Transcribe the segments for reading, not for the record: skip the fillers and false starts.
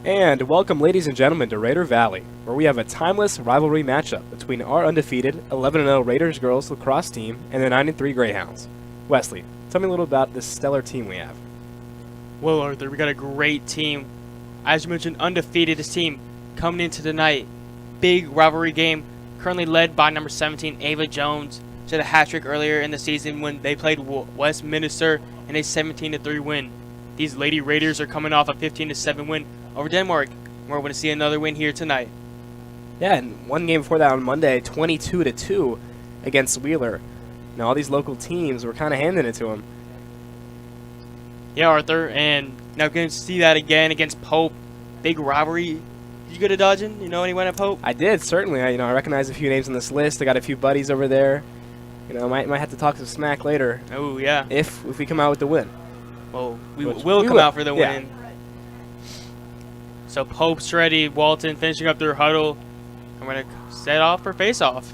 And welcome, ladies and gentlemen, to Raider Valley, where we have a timeless rivalry matchup between our undefeated 11-0 Raiders girls lacrosse team and the 9-3 Greyhounds. Wesley, tell me a little about this stellar team we have. Well, Arthur, we got a great team. As you mentioned, undefeated this team coming into tonight. Big rivalry game, currently led by number 17, Ava Jones. She had a hat trick earlier in the season when they played Westminster in a 17-3 win. These Lady Raiders are coming off a 15-7 win over Denmark. We're going to see another win here tonight. Yeah, and one game before that on Monday, 22-2 against Wheeler. Now all these local teams were kind of handing it to them. Yeah, Arthur, and now we're going to see that again against Pope. Big rivalry. Did you go to Dodgen? You know anyone at Pope? I did, certainly. I recognize a few names on this list. I got a few buddies over there. Might have to talk some smack later. Oh, yeah. If we come out with the win. Well, we will come out for the win. Yeah. So Pope's ready. Walton finishing up their huddle. I'm going to set off for face-off.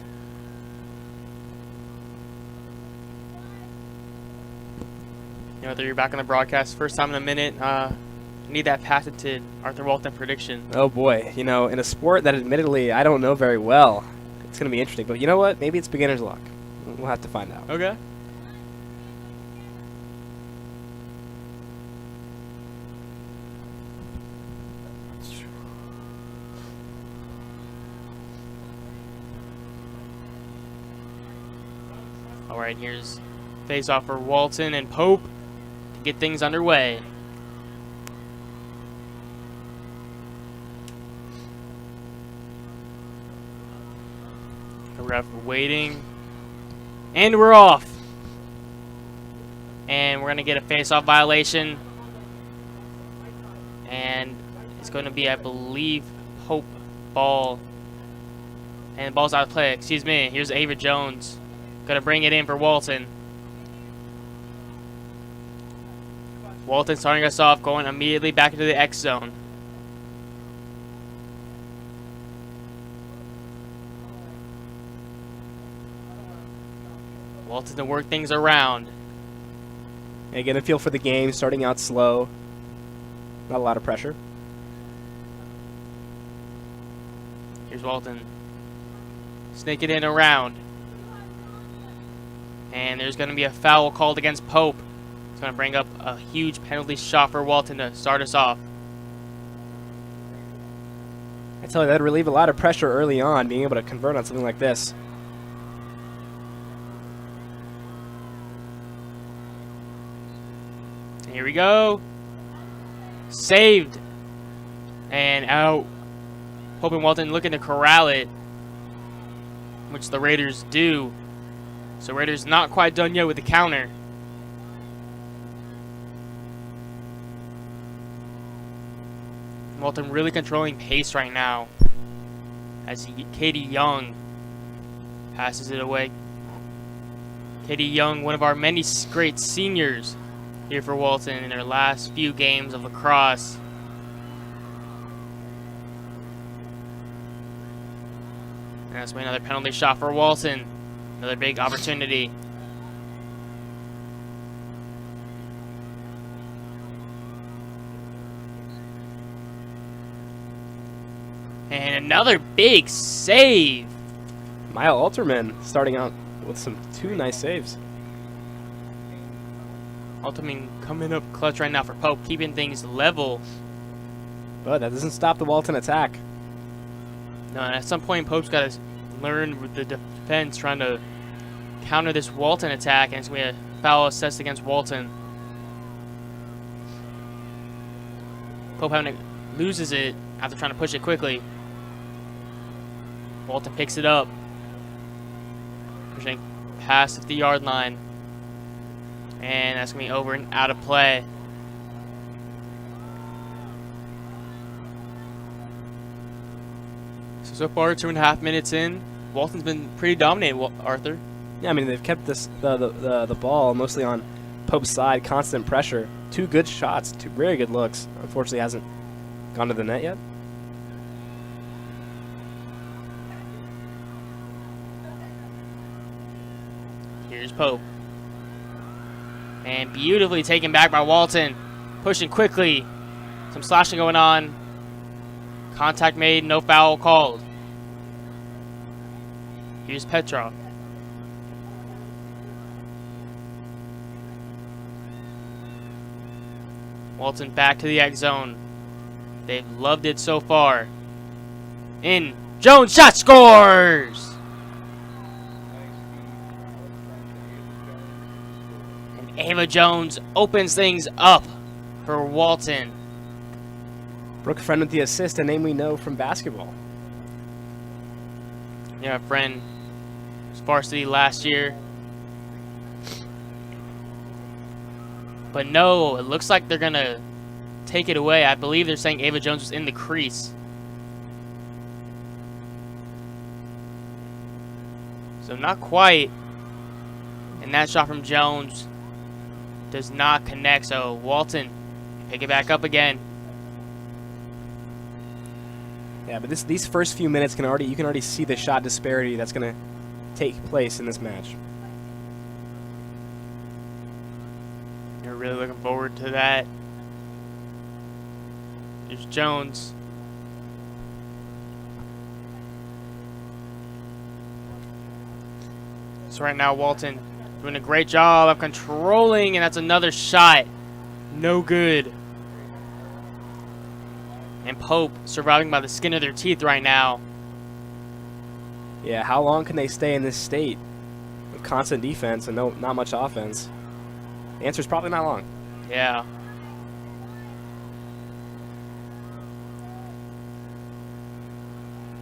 Arthur, you're back on the broadcast. First time in a minute. I need that patented Arthur Walton prediction. Oh, boy. In a sport that admittedly I don't know very well, it's going to be interesting. But you know what? Maybe it's beginner's luck. We'll have to find out. Okay. All right, here's face-off for Walton and Pope to get things underway. The ref waiting. And we're off. And we're going to get a face-off violation. And it's going to be, I believe, Pope ball. And the ball's out of play. Excuse me. Here's Ava Jones. Going to bring it in for Walton. Walton starting us off, going immediately back into the X zone. Walton to work things around. And get a feel for the game, starting out slow. Not a lot of pressure. Here's Walton. Snake it in around. And there's going to be a foul called against Pope. It's going to bring up a huge penalty shot for Walton to start us off. I tell you, that'd relieve a lot of pressure early on, being able to convert on something like this. Here we go. Saved. And out. Pope and Walton looking to corral it, which the Raiders do. So Raiders not quite done yet with the counter. Walton really controlling pace right now as Katie Young passes it away. Katie Young, one of our many great seniors here for Walton in their last few games of lacrosse. And that's another penalty shot for Walton. Another big opportunity. And another big save. Maya Alterman starting out with two nice saves. Alterman coming up clutch right now for Pope, keeping things level. But that doesn't stop the Walton attack. No, and at some point Pope's got to learn with the defense trying to counter this Walton attack, and it's going to be a foul assessed against Walton. Pope loses it after trying to push it quickly. Walton picks it up. Pushing past the yard line. And that's going to be over and out of play. So far, 2.5 minutes in, Walton's been pretty dominant, Arthur. Yeah, I mean, they've kept the ball mostly on Pope's side, constant pressure. Two good shots, two very good looks. Unfortunately, hasn't gone to the net yet. Here's Pope. And beautifully taken back by Walton. Pushing quickly. Some slashing going on. Contact made, no foul called. Here's Petrov. Walton back to the X zone. They've loved it so far. In. Jones shot scores! And Ava Jones opens things up for Walton. Brooke Friend with the assist, a name we know from basketball. Yeah, Friend was varsity last year. But no, it looks like they're going to take it away. I believe they're saying Ava Jones was in the crease. So not quite. And that shot from Jones does not connect. So Walton pick it back up again. Yeah, but these first few minutes you can already see the shot disparity that's going to take place in this match. You're really looking forward to that. There's Jones. So right now Walton doing a great job of controlling, and that's another shot. No good. And Pope surviving by the skin of their teeth right now. Yeah, how long can they stay in this state with constant defense and not much offense? The answer is probably not long. Yeah.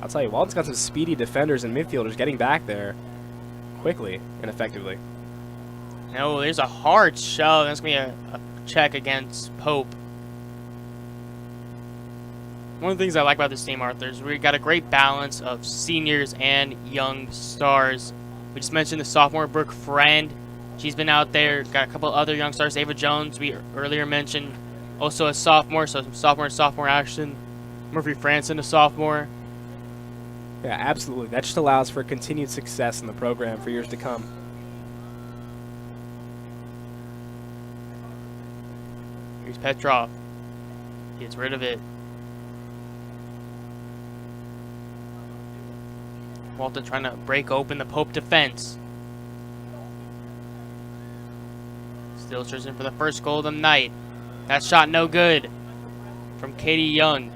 I'll tell you, Walton's got some speedy defenders and midfielders getting back there quickly and effectively. No, there's a hard shove. That's going to be a check against Pope. One of the things I like about this team, Arthur, is we got a great balance of seniors and young stars. We just mentioned the sophomore Brooke Friend. She's been out there. Got a couple other young stars. Ava Jones, we earlier mentioned, also a sophomore, so some sophomore action. Murphy Franson, a sophomore. Yeah, absolutely. That just allows for continued success in the program for years to come. Here's Petrov. Gets rid of it. Walton trying to break open the Pope defense. Still searching for the first goal of the night. That shot no good from Katie Young.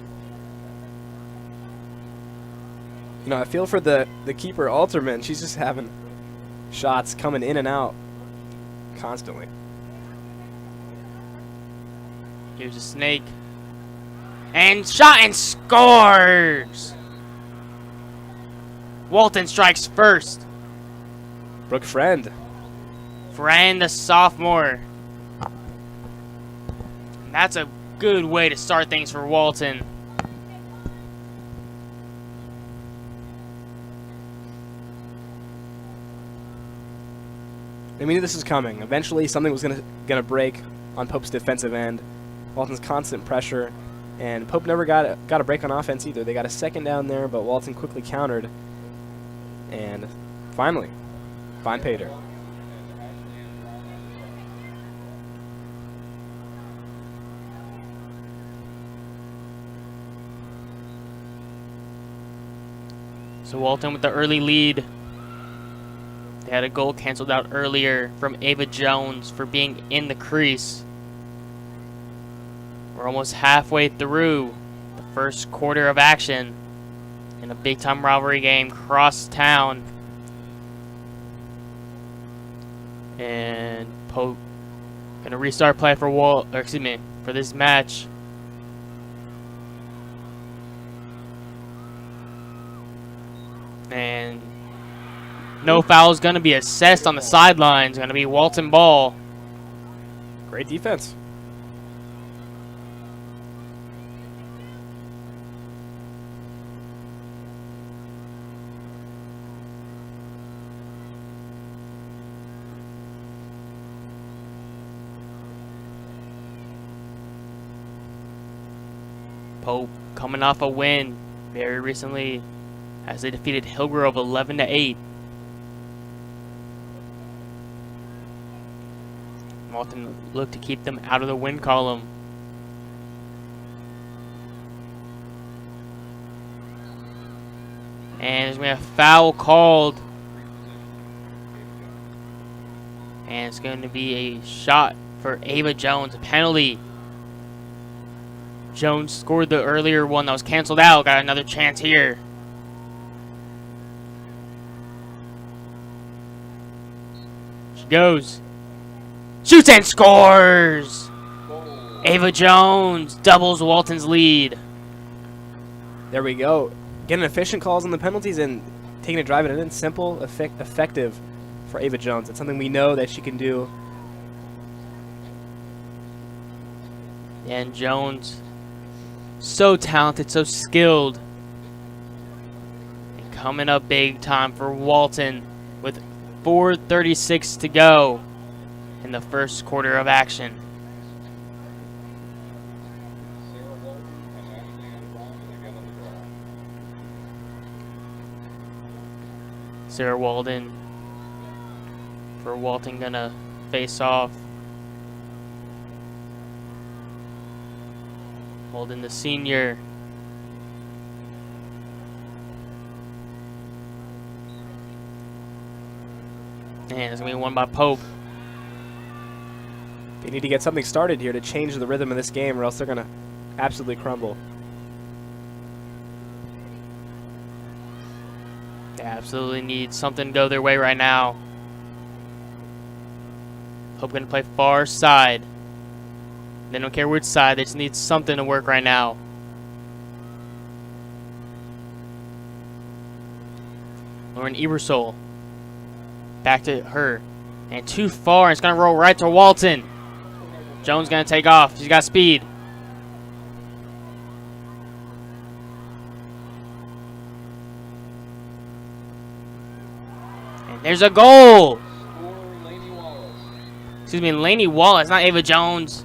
You know, I feel for the keeper, Alterman. She's just having shots coming in and out constantly. Here's a snake. And shot and scores! Walton strikes first. Brooke Friend. Friend, the sophomore. And that's a good way to start things for Walton. I mean, this is coming. Eventually, something was gonna break on Pope's defensive end. Walton's constant pressure, and Pope never got a break on offense either. They got a second down there, but Walton quickly countered, and finally, fine paid her. So Walton with the early lead. They had a goal canceled out earlier from Ava Jones for being in the crease. We're almost halfway through the first quarter of action in a big-time rivalry game cross town. And Pope gonna restart play for for this match. And no foul is going to be assessed on the sidelines. Going to be Walton ball. Great defense. Pope coming off a win very recently as they defeated Hillgrove 11-8. Walton looked to keep them out of the win column. And there's going to be a foul called. And it's going to be a shot for Ava Jones, a penalty. Jones scored the earlier one that was canceled out. Got another chance here. She goes. Shoots and scores! Ava Jones doubles Walton's lead. There we go. Getting efficient calls on the penalties and taking a drive at it in. Simple, effective for Ava Jones. It's something we know that she can do. And Jones, so talented, so skilled. And coming up big time for Walton with 4:36 to go in the first quarter of action. Sarah Walden for Walton gonna face off. Walden the senior. And it's gonna be won by Pope. They need to get something started here to change the rhythm of this game, or else they're gonna absolutely crumble. They absolutely need something to go their way right now. Hope gonna play far side. They don't care which side, they just need something to work right now. Lauren Ebersole. Back to her. And too far, it's gonna roll right to Walton. Jones gonna take off. She's got speed. And there's a goal. Excuse me, Lainey Wallace, not Ava Jones.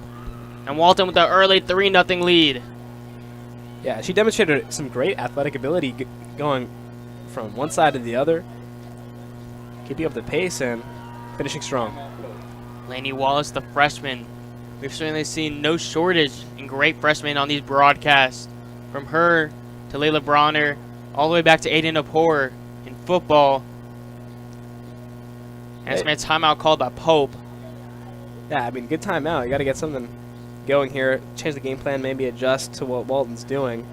And Walton with the early 3-0 lead. Yeah, she demonstrated some great athletic ability going from one side to the other, keeping up the pace and finishing strong. Lainey Wallace, the freshman. We've certainly seen no shortage in great freshmen on these broadcasts. From her to Layla Bronner, all the way back to Aiden Apor in football. And it's been a timeout called by Pope. Yeah, I mean, good timeout. You got to get something going here, change the game plan, maybe adjust to what Walton's doing,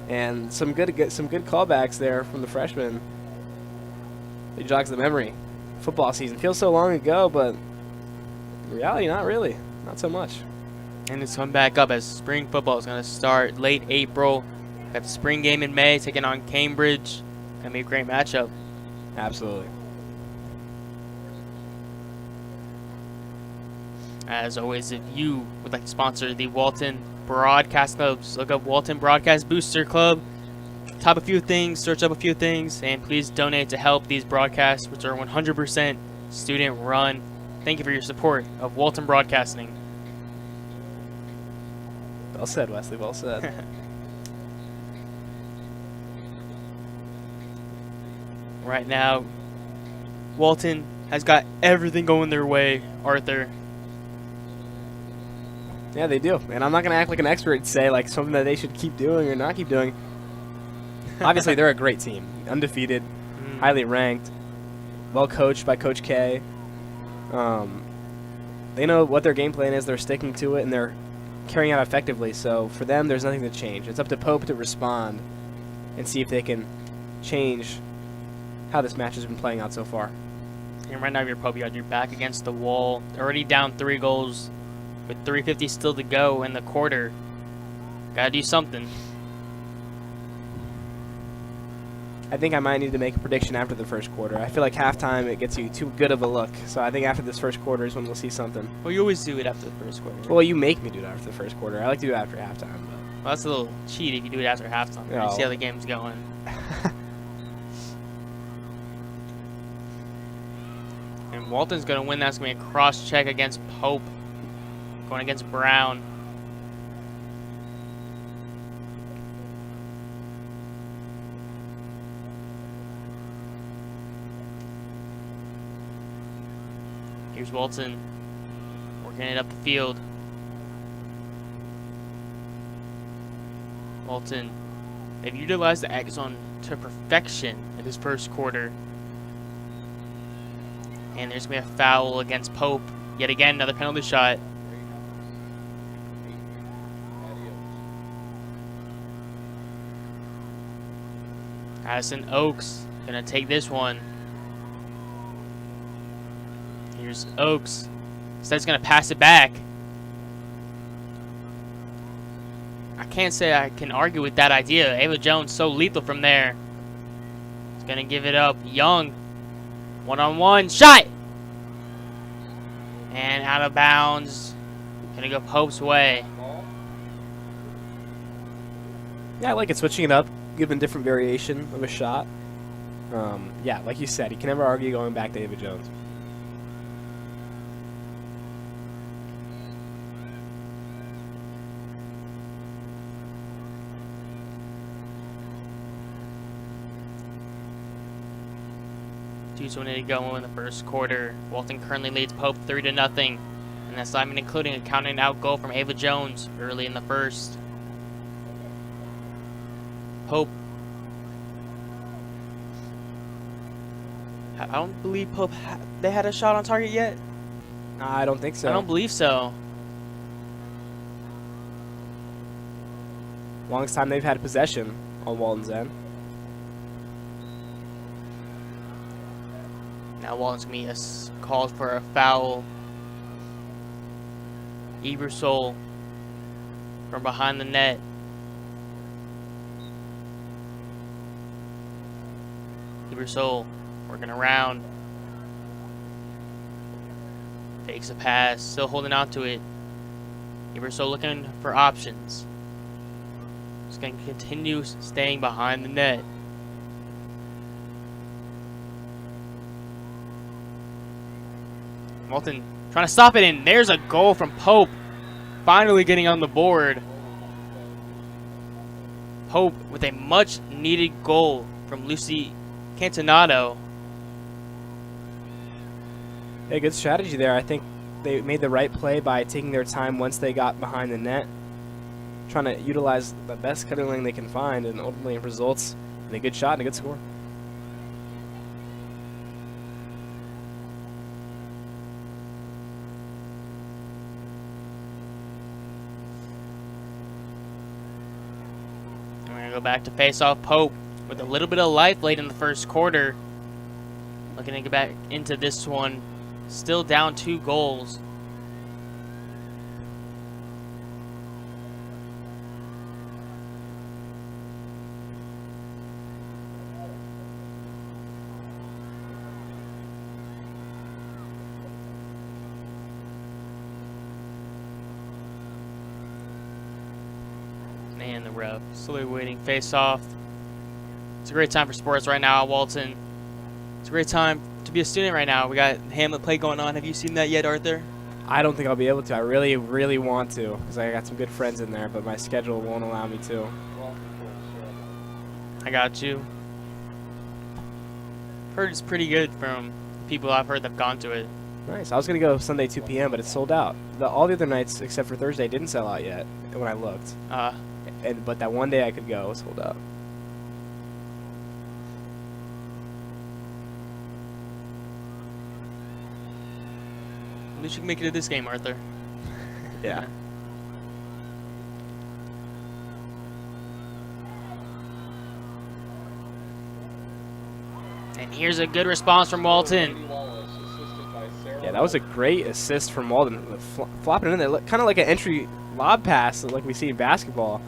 and some good callbacks there from the freshmen. It jogs the memory. Football season feels so long ago, but in reality, not really, not so much. And it's coming back up as spring football is going to start late April. We have the spring game in May, taking on Cambridge. Gonna be a great matchup. Absolutely. As always, if you would like to sponsor the Walton Broadcast Clubs, look up Walton Broadcast Booster Club. Type a few things, search up a few things, and please donate to help these broadcasts, which are 100% student run. Thank you for your support of Walton Broadcasting. Well said, Wesley, well said. Right now, Walton has got everything going their way, Arthur. Yeah, they do. And I'm not going to act like an expert and say like something that they should keep doing or not keep doing. Obviously, they're a great team. Undefeated, highly ranked, well coached by Coach K. They know what their game plan is. They're sticking to it, and they're carrying out effectively. So for them, there's nothing to change. It's up to Pope to respond and see if they can change how this match has been playing out so far. And right now, you're Pope. You got your back against the wall. Already down 3 goals with 3:50 still to go in the quarter. Gotta do something. I think I might need to make a prediction after the first quarter. I feel like halftime, it gets you too good of a look. So I think after this first quarter is when we'll see something. Well, you always do it after the first quarter. Well, you make me do it after the first quarter. I like to do it after halftime. But. Well, that's a little cheat if you do it after halftime. No. You see how the game's going. And Walton's going to win. That's going to be a cross check against Pope. Going against Brown. Here's Walton working it up the field. Walton, they've utilized the X zone to perfection in his first quarter. And there's going to be a foul against Pope. Yet again, another penalty shot. Addison Oaks going to take this one. Here's Oaks. Instead, he's going to pass it back. I can't say I can argue with that idea. Ava Jones so lethal from there. He's going to give it up. Young. One-on-one. Shot! And out of bounds. Going to go Pope's way. Yeah, I like it, switching it up, giving different variation of a shot. Yeah, like you said, you can never argue going back to Ava Jones. Two minutes to go in the first quarter. Walton currently leads Pope 3-0, and that's not even including a counting out goal from Ava Jones early in the first. Pope. I don't believe Pope they had a shot on target yet. I don't think so. I don't believe so. Longest time they've had possession on Walton's end. Now Walton's going to be called for a foul. Ebersol from behind the net. Ebersol working around. Fakes a pass, still holding on to it. Ebersol looking for options. Just going to continue staying behind the net. Walton trying to stop it, and there's a goal from Pope. Finally getting on the board. Pope with a much needed goal from Lucy Cantonato. Hey, good strategy there. I think they made the right play by taking their time once they got behind the net, trying to utilize the best cutting lane they can find, and ultimately it results in a good shot and a good score. Go back to face off Pope with a little bit of life late in the first quarter. Looking to get back into this one. Still down 2 goals. And the ref slowly waiting face off. It's a great time for sports right now at Walton. It's a great time to be a student right now. We got Hamlet play going on. Have you seen that yet, Arthur? I don't think I'll be able to. I really, really want to, because I got some good friends in there, but my schedule won't allow me to. I got you. Heard it's pretty good from people I've heard that've gone to it. Nice. I was going to go Sunday 2 p.m., but it's sold out. All the other nights, except for Thursday, didn't sell out yet when I looked. But that one day I could go was sold out. At least you can make it to this game, Arthur. Yeah. And here's a good response from Walton. Yeah, that was a great assist from Walton. Flopping it in there, kind of like an entry lob pass like we see in basketball.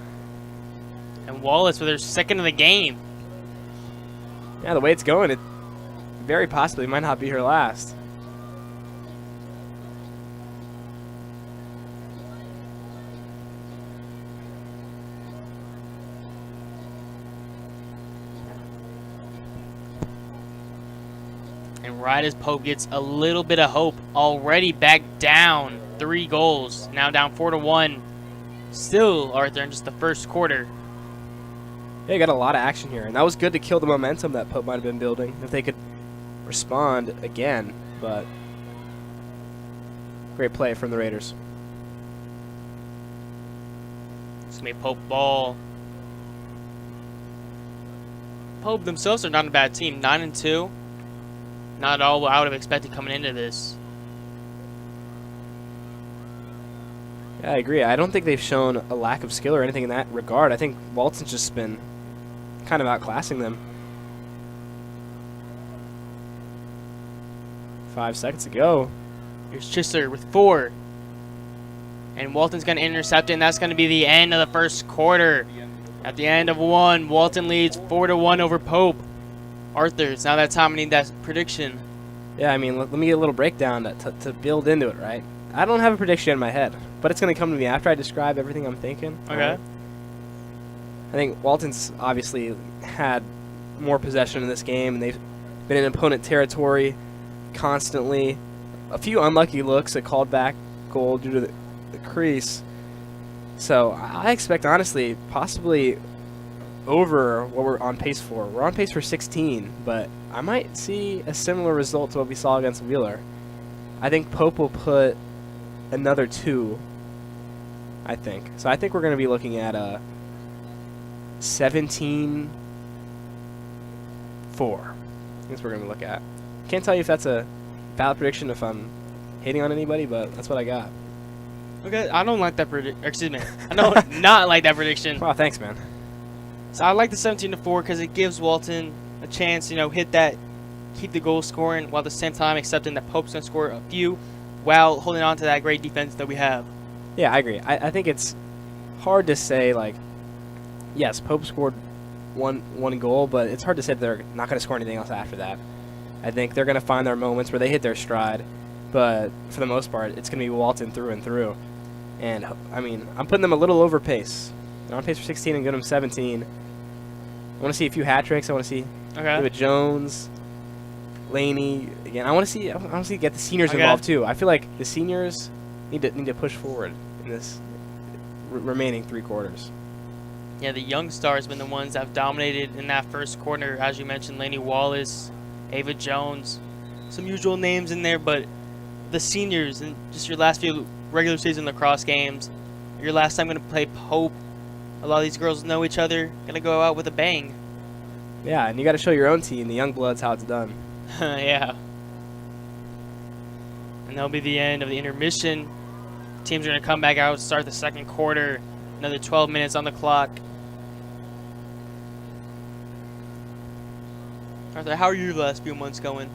And Wallace with her second of the game. Yeah, the way it's going, it very possibly might not be her last. And right as Pope gets a little bit of hope, already back down 3 goals. Now down 4-1. Still, Arthur, in just the first quarter. Yeah, you got a lot of action here, and that was good to kill the momentum that Pope might have been building if they could respond again, but great play from the Raiders. It's going to be Pope ball. Pope themselves are not a bad team. 9-2. Not all what I would have expected coming into this. Yeah, I agree. I don't think they've shown a lack of skill or anything in that regard. I think Walton's just been kind of outclassing them. 5 seconds to go. Here's Chisler with 4. And Walton's going to intercept it, and that's going to be the end of the first quarter. At the end of 1, Walton leads 4-1 over Pope. Arthur, it's now that time I need that prediction. Yeah, I mean, let me get a little breakdown to build into it, right? I don't have a prediction in my head, but it's going to come to me after I describe everything I'm thinking. Okay. Right? I think Walton's obviously had more possession in this game, and they've been in opponent territory constantly. A few unlucky looks, a called back goal due to the crease. So I expect, honestly, possibly over what we're on pace for. We're on pace for 16, but I might see a similar result to what we saw against Wheeler. I think Pope will put another 2, I think. So I think we're going to be looking at a 17-4. That's what we're going to look at. Can't tell you if that's a valid prediction, if I'm hating on anybody, but that's what I got. Okay, I don't like that prediction. Excuse me. I don't not like that prediction. Wow, thanks, man. So I like the 17-4 because it gives Walton a chance, hit that, keep the goal scoring, while at the same time accepting that Pope's going to score a few while holding on to that great defense that we have. Yeah, I agree. I think it's hard to say, like, yes, Pope scored one goal, but it's hard to say that they're not going to score anything else after that. I think they're going to find their moments where they hit their stride, but for the most part, it's going to be Walton through and through. And, I mean, I'm putting them a little over pace. They're on pace for 16 and getting them 17. I want to see a few hat tricks. I want to see David Jones, Laney again. I want to see get the seniors involved too. I feel like the seniors need to push forward in this remaining 3 quarters. Yeah, the young stars have been the ones that have dominated in that first quarter. As you mentioned, Laney Wallace, Ava Jones, some usual names in there, but the seniors and just your last few regular season lacrosse games, your last time going to play Pope. A lot of these girls know each other, going to go out with a bang. Yeah, and you got to show your own team, the young bloods, how it's done. Yeah. And that'll be the end of the intermission. Teams are going to come back out, start the second quarter. Another 12 minutes on the clock. Arthur, how are your last few months going?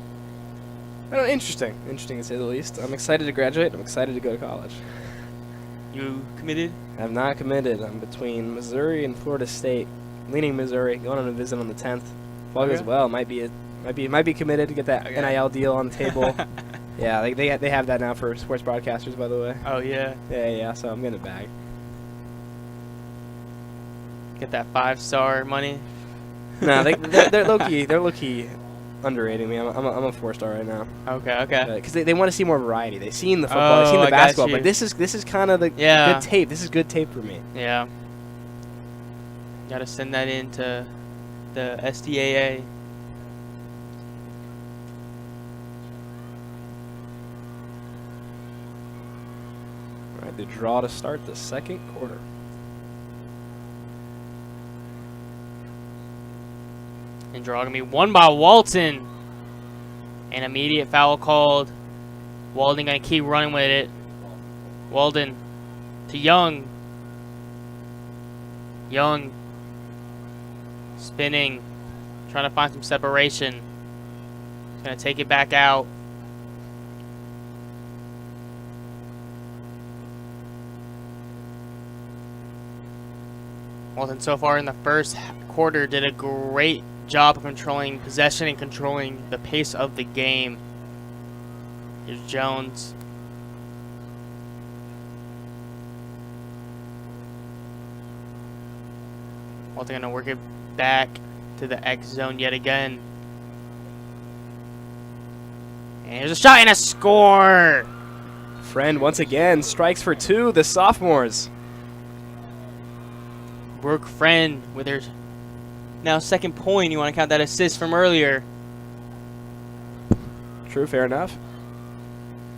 Interesting to say the least. I'm excited to graduate. I'm excited to go to college. You committed? I'm not committed. I'm between Missouri and Florida State. Leaning Missouri. Going on a visit on the 10th. If all goes well, might be committed to get that NIL deal on the table. Yeah, they have that now for sports broadcasters, by the way. Oh yeah. Yeah. So I'm getting a bag. Get that 5-star money. No, they're low key. They're low key underrating me. I'm a 4-star right now. Okay. Because they want to see more variety. They've seen the football, they've seen the basketball, but this is kind of the good tape. This is good tape for me. Yeah. Got to send that in to the SDAA. All right, the draw to start the second quarter. And draw going to be won by Walton. An immediate foul called. Walden going to keep running with it. Walden to Young. Young spinning. Trying to find some separation. Going to take it back out. Walton so far in the first quarter did a great job of controlling possession and controlling the pace of the game. Here's Jones. Walton gonna work it back to the X zone yet again. And here's a shot and a score! Friend once again strikes for 2, the sophomores. Brooke Friend with her now second point. You want to count that assist from earlier. True, fair enough.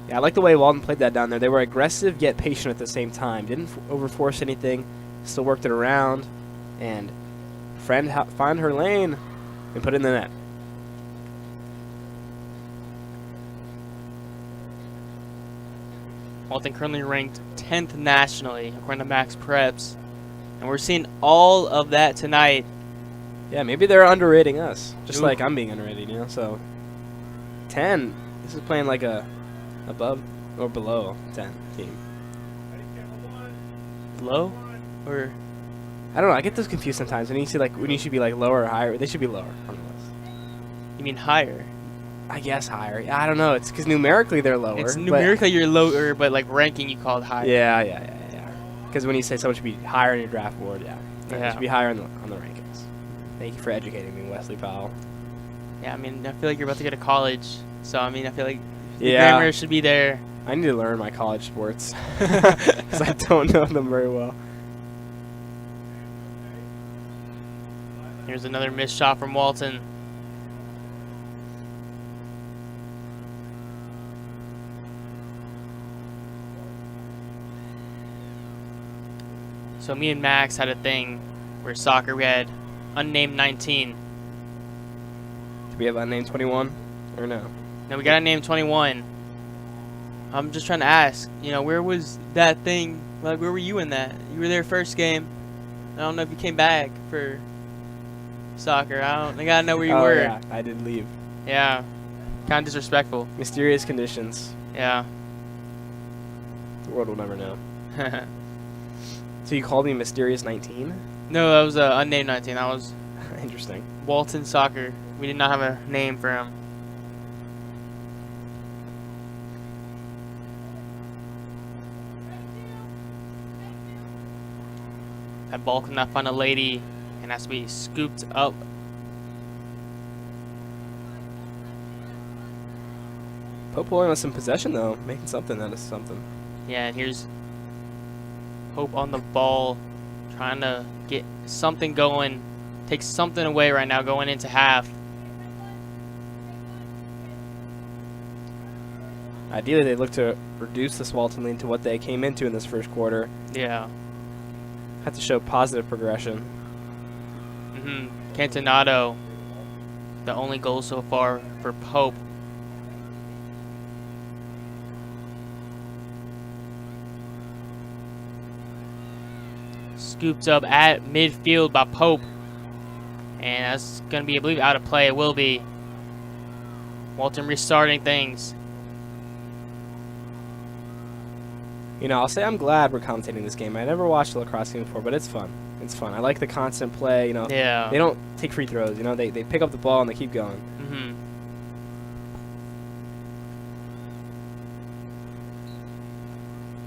Yeah, I like the way Walton played that down there. They were aggressive yet patient at the same time. Didn't overforce anything. Still worked it around. And Friend found her lane. and put it in the net. Walton currently ranked 10th nationally according to Max Preps, and we're seeing all of that tonight. Yeah, maybe they're underrating us, just Ooh. like I'm being underrated, you know. So 10. This is playing like a above or below 10 team. Low, or I don't know. I get those confused sometimes. When you should be like lower or higher, they should be lower on the list. you mean higher? I guess higher. I don't know. It's because numerically they're lower. It's but- numerically you're lower, but like ranking you call it higher. Yeah. Because when you say someone should be higher on your draft board, they Yeah. should be higher on the rankings. Thank you for educating me, Wesley Powell. Yeah, I mean, I feel like you're about to go to college, so I mean, I feel like the Yeah. grammar should be there. I need to learn my college sports because I don't know them very well. Here's another missed shot from Walton. So me and Max had a thing where soccer we had unnamed 19. Do we have unnamed 21 or no? Now we got unnamed 21. I'm just trying to ask, where was that thing? Like, where were you in that? You were there first game. I don't know if you came back for soccer. I gotta know where you were. Yeah, I did leave. Yeah. Kind of disrespectful. Mysterious conditions. Yeah. The world will never know. So you called me Mysterious 19? No, that was unnamed 19. That was Interesting. Walton Soccer. We did not have a name for him. That ball could not find a lady and has to be scooped up. Pope pulling us in possession though, making something out of something. Yeah, and here's Pope on the ball, trying to get something going. Take something away right now going into half. Ideally, they look to reduce this Walton lead to what they came into in this first quarter. Yeah. Have to show positive progression. Cantonado, the only goal so far for Pope. Scooped up at midfield by Pope. And that's going to be, I believe, out of play. It will be. Walton restarting things. I'll say I'm glad we're commentating this game. I never watched a lacrosse game before, but it's fun. It's fun. I like the constant play. Yeah. They don't take free throws. They pick up the ball and they keep going.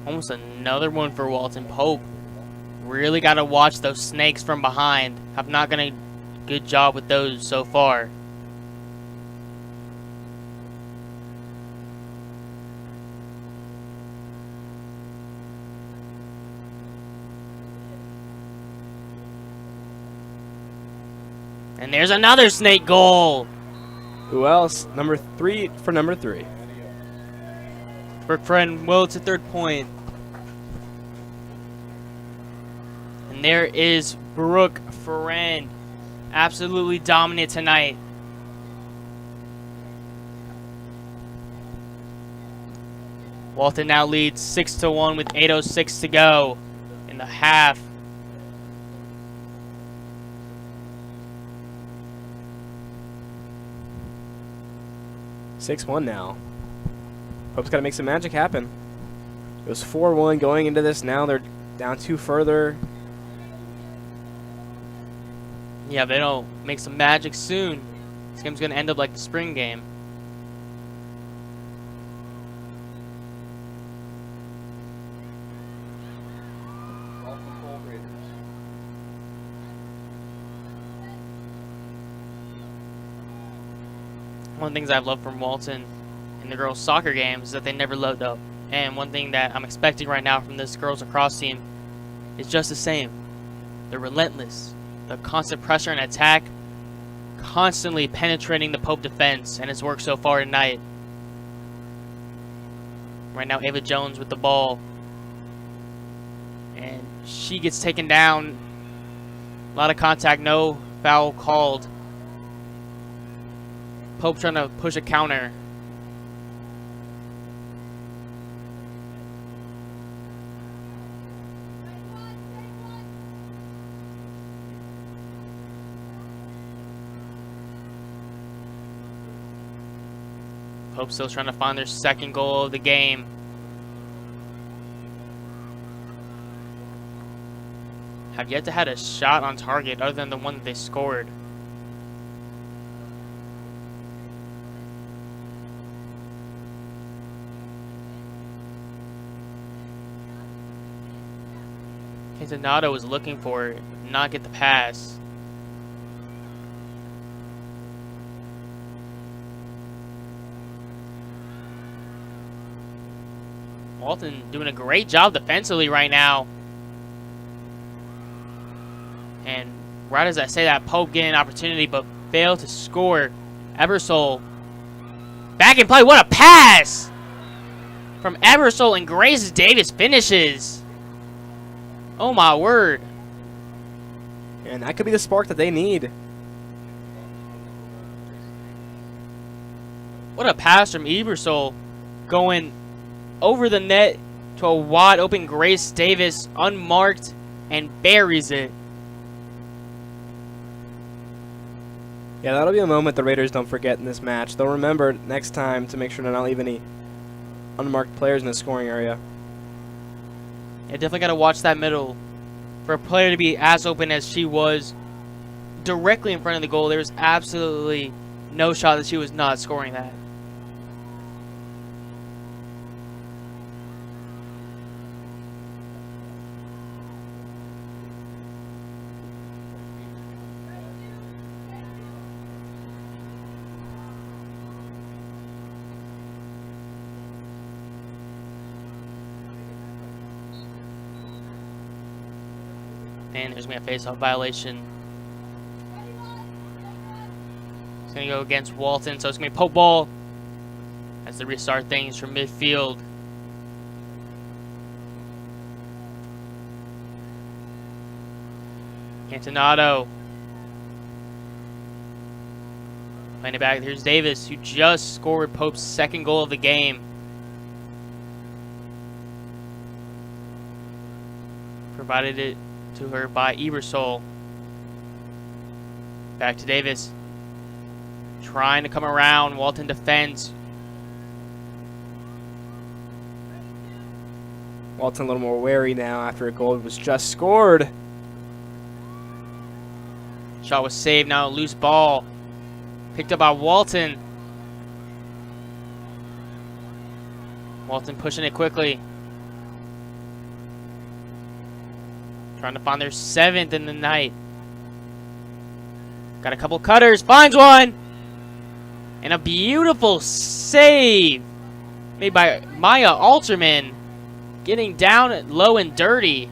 Almost another one for Walton. Pope. Really got to watch those snakes from behind. Have not done a good job with those so far. And there's another snake goal. Who else? Number 3 for number 3. Brooke Friend, well, it's a third point. And there is Brooke Friend. Absolutely dominant tonight. Walton now leads 6-1 with 8:06 to go in the half. Six-1 now. Pope's got to make some magic happen. It was 4-1 going into this. Now they're down 2 further. Yeah, if they don't make some magic soon, this game's going to end up like the spring game. One of the things I've loved from Walton in the girls' soccer games is that they never load up. And one thing that I'm expecting right now from this girls' lacrosse team is just the same. They're relentless. The constant pressure and attack, constantly penetrating the Pope defense, and it's worked so far tonight. Right now, Ava Jones with the ball. And she gets taken down. A lot of contact, no foul called. Pope trying to push a counter. Pope still trying to find their second goal of the game. Have yet to had a shot on target other than the one that they scored. Cantonado was looking for it, not get the pass. Walton doing a great job defensively right now. And right as I say that, Pope getting an opportunity but failed to score. Ebersol back in play. What a pass from Ebersol, and Grace Davis finishes. Oh my word. And that could be the spark that they need. What a pass from Ebersol, going over the net to a wide open Grace Davis, unmarked, and buries it. Yeah, that'll be a moment the Raiders don't forget in this match. They'll remember next time to make sure to not leave any unmarked players in the scoring area. Yeah, definitely got to watch that middle. For a player to be as open as she was directly in front of the goal, there was absolutely no shot that she was not scoring that. And there's going to be a face-off violation. It's going to go against Walton, so it's going to be Pope ball as they restart things from midfield. Cantonado playing it back. Here's Davis, who just scored Pope's second goal of the game. Provided it to her by Ebersol. Back to Davis. Trying to come around. Walton defends. Walton a little more wary now after a goal was just scored. Shot was saved. Now a loose ball. Picked up by Walton. Walton pushing it quickly. Trying to find their seventh in the night. Got a couple cutters. Finds one. And a beautiful save made by Maya Alterman. Getting down low and dirty.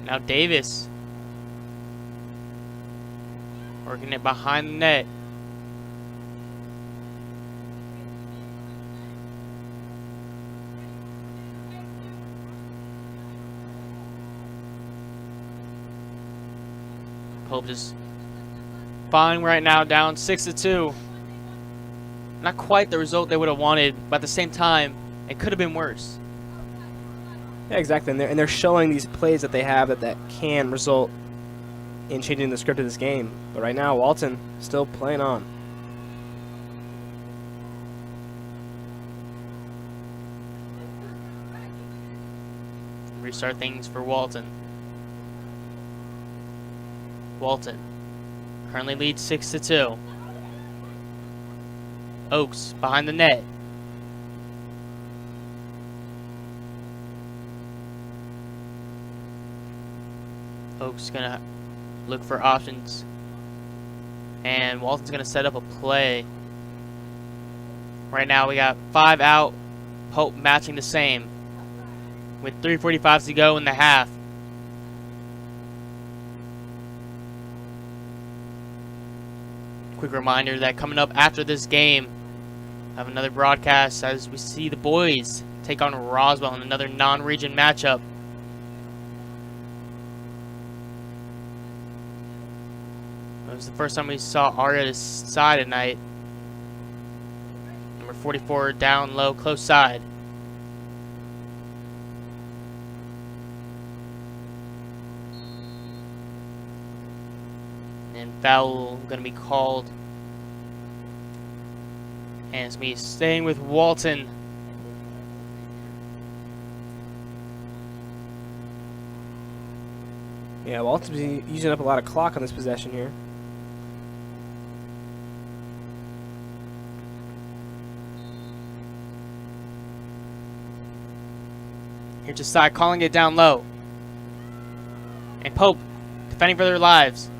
Now Davis. Working it behind the net. Pope just fine right now, down 6-2. Not quite the result they would have wanted, but at the same time, it could have been worse. Yeah, exactly. And they're showing these plays that they have that can result in changing the script of this game. But right now, Walton still playing on. Restart things for Walton. Walton currently leads 6-2. Oaks behind the net. Oaks gonna look for options, and Walton's gonna set up a play. Right now we got 5 out. Pope matching the same with 3:45 to go in the half. Quick reminder that coming up after this game, I have another broadcast as we see the boys take on Roswell in another non-region matchup. It was the first time we saw Aria's side tonight. Number 44 down low, close side. And foul going to be called. And it's me staying with Walton. Yeah, Walton's using up a lot of clock on this possession here. Here's Josiah calling it down low. And Pope defending for their lives.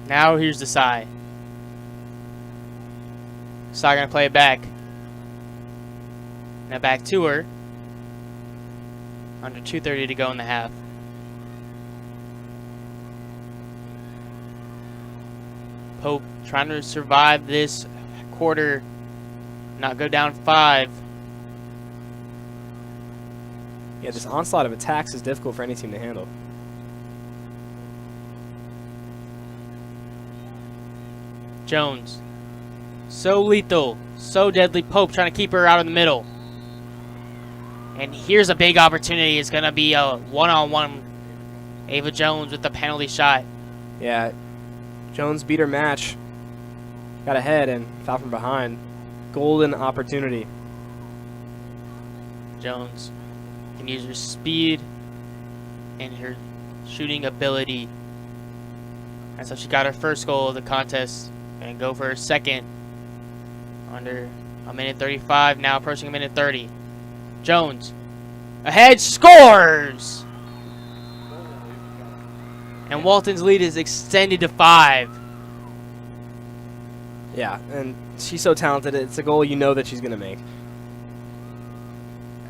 Now here's Josiah. Josiah gonna play it back. Now back to her. Under 2:30 to go in the half. Pope trying to survive this quarter. Not go down 5. Yeah, this onslaught of attacks is difficult for any team to handle. Jones. So lethal. So deadly. Pope trying to keep her out of the middle. And here's a big opportunity. It's going to be a one-on-one. Ava Jones with the penalty shot. Yeah, Jones beat her match. Got ahead and foul from behind. Golden opportunity. Jones can use her speed and her shooting ability. That's how she got her first goal of the contest. And go for her second. Under a minute 35, now approaching a minute 30. Jones ahead, scores! And Walton's lead is extended to 5. Yeah, and she's so talented. It's a goal you know that she's going to make.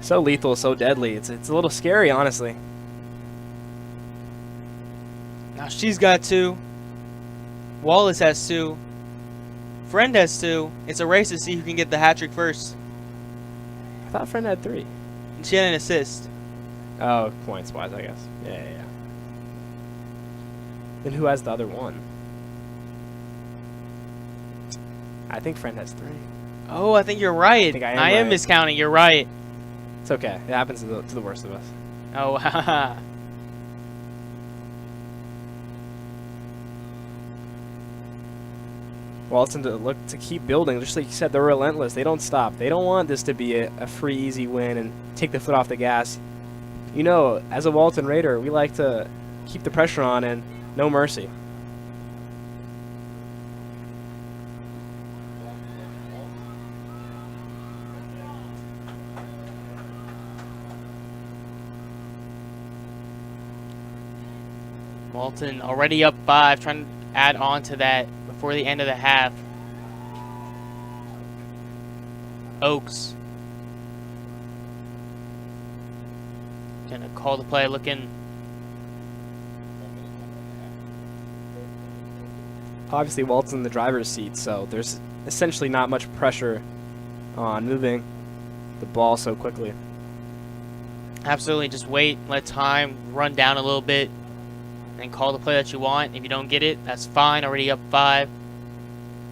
So lethal, so deadly. It's a little scary, honestly. Now she's got 2. Wallace has 2. Friend has 2. It's a race to see who can get the hat trick first. I thought Friend had 3. And she had an assist. Oh, points-wise, I guess. Yeah. Then who has the other one? I think Friend has 3. Oh, I think you're right. I think I am right. miscounting. You're right. It's okay. It happens to the worst of us. Oh, haha. Walton to look to keep building. Just like you said, they're relentless. They don't stop. They don't want this to be a free, easy win and take the foot off the gas. You know, as a Walton Raider, we like to keep the pressure on and no mercy. Walton already up 5, trying to add on to that before the end of the half. Oaks gonna call the play, looking. Obviously, Walton's in the driver's seat, so there's essentially not much pressure on moving the ball so quickly. Absolutely, just wait, let time run down a little bit, and call the play that you want. If you don't get it, that's fine, already up 5.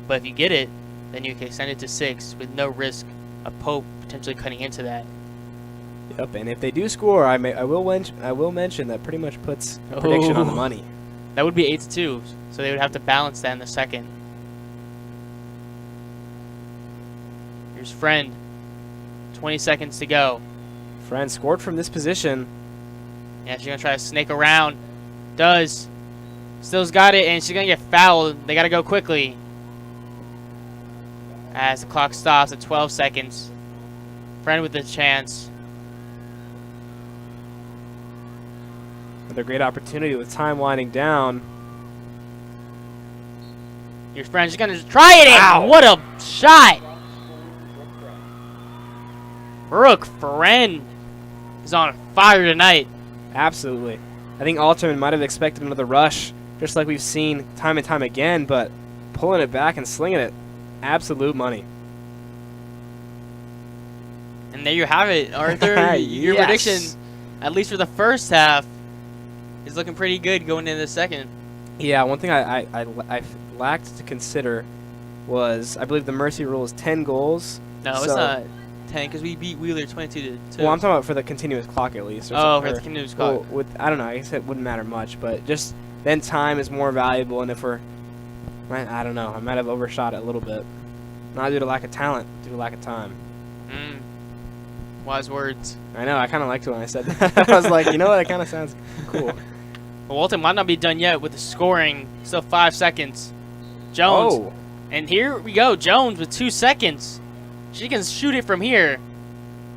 But if you get it, then you can extend it to 6 with no risk of Pope potentially cutting into that. Yep, and if they do score, I will mention that pretty much puts a prediction on the money. That would be 8-2, so they would have to balance that in the second. Here's Friend. 20 seconds to go. Friend scored from this position. Yeah, she's going to try to snake around. Does. Still's got it, and she's going to get fouled. They got to go quickly. As the clock stops at 12 seconds. Friend with the chance. Another great opportunity with time winding down. Your friend's going to try it in. Ow. What a shot. Brooke Friend is on fire tonight. Absolutely. I think Alterman might have expected another rush, just like we've seen time and time again, but pulling it back and slinging it, absolute money. And there you have it, Arthur. Your Yes. prediction, at least for the first half, is looking pretty good going into the second. Yeah, one thing I lacked to consider was I believe the mercy rule is 10 goals. No, so, it's not 10 because we beat Wheeler 22-2. Well, I'm talking about for the continuous clock at least. Or Oh, something, for the continuous clock. Well, I don't know. I guess it wouldn't matter much, but just then time is more valuable, and if I don't know. I might have overshot it a little bit. Not due to lack of talent, due to lack of time. Wise words. I know. I kind of liked it when I said that. I was like, you know what? That kind of sounds cool. Well, Walton might not be done yet with the scoring. Still 5 seconds. Jones. Oh. And here we go. Jones with 2 seconds. She can shoot it from here.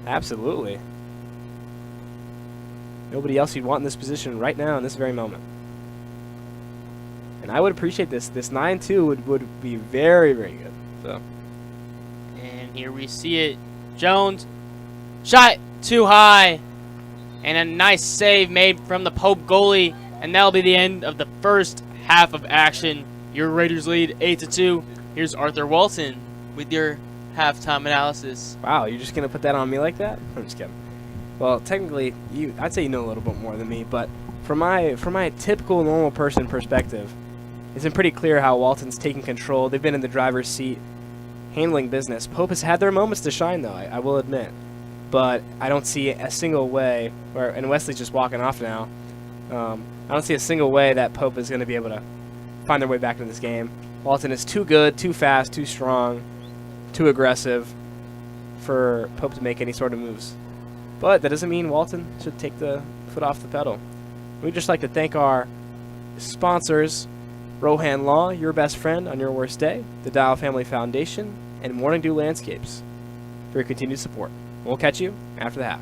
Absolutely. Nobody else you'd want in this position right now in this very moment. And I would appreciate this. This 9-2 would be very, very good. So. And here we see it. Jones. Shot too high. And a nice save made from the Pope goalie. And that'll be the end of the first half of action. Your Raiders lead 8-2. Here's Arthur Walton with your halftime analysis. Wow, you're just gonna put that on me like that? I'm just kidding. Well, technically, I'd say you know a little bit more than me, but from my typical normal person perspective, it's been pretty clear how Walton's taking control. They've been in the driver's seat, handling business. Pope has had their moments to shine, though. I will admit, but I don't see a single way. And Wesley's just walking off now. I don't see a single way that Pope is going to be able to find their way back into this game. Walton is too good, too fast, too strong, too aggressive for Pope to make any sort of moves. But that doesn't mean Walton should take the foot off the pedal. We'd just like to thank our sponsors, Rohan Law, your best friend on your worst day, the Dial Family Foundation, and Morning Dew Landscapes for your continued support. We'll catch you after the half.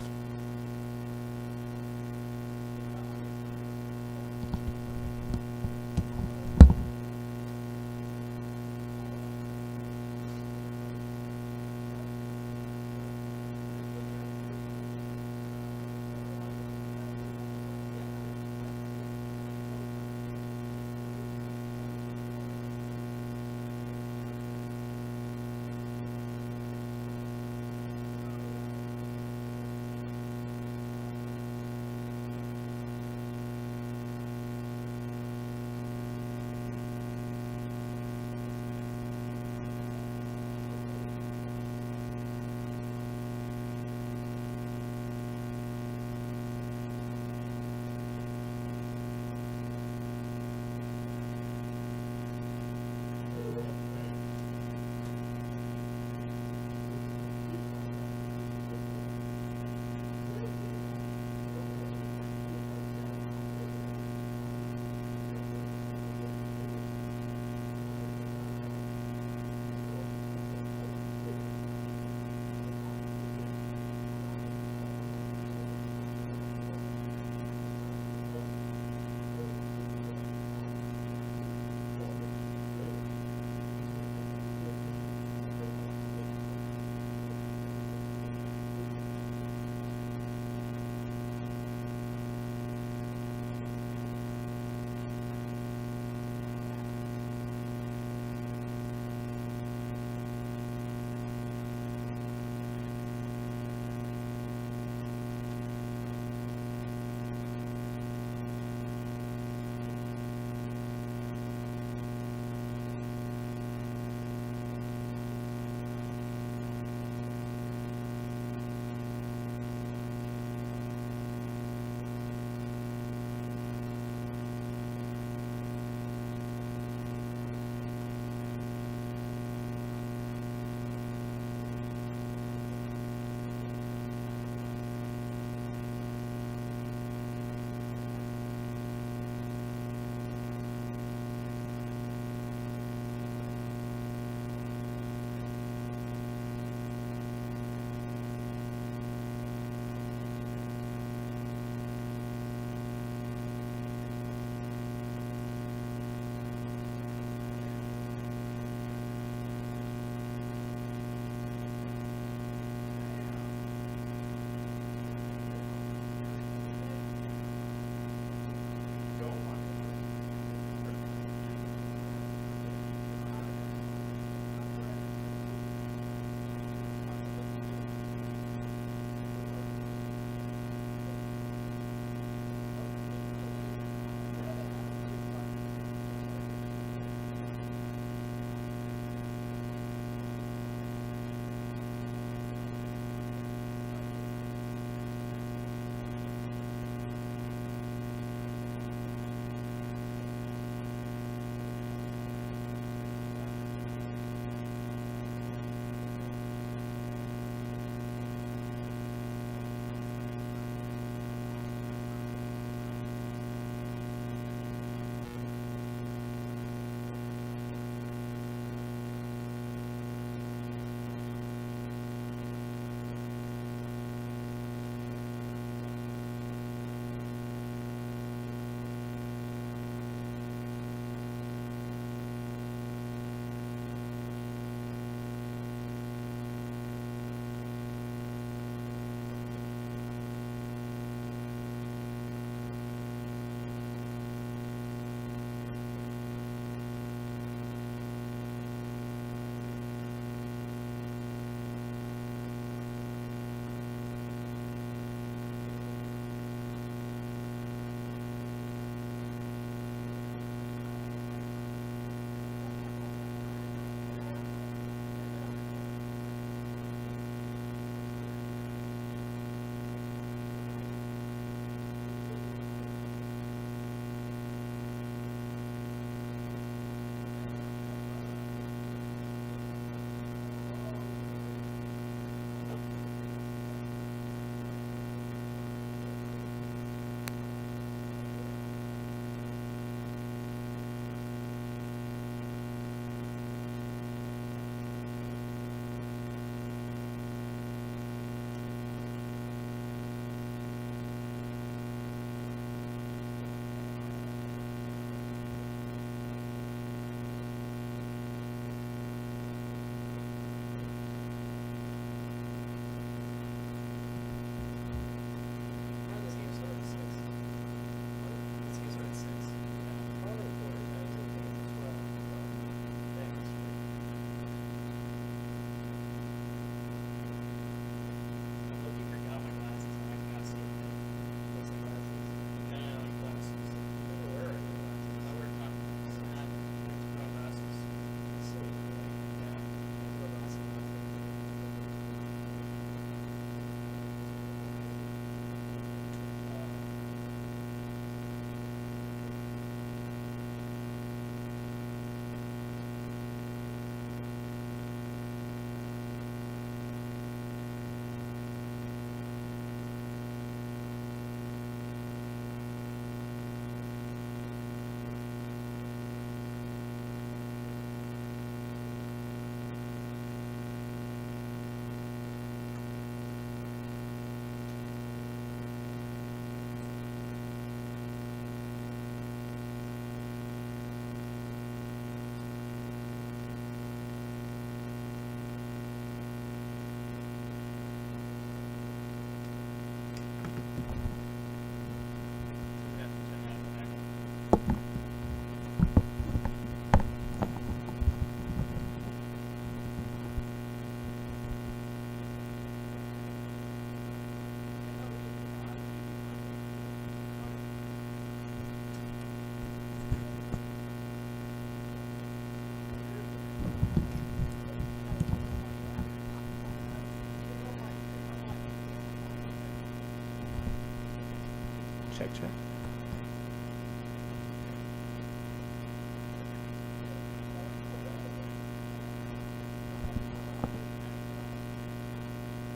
check.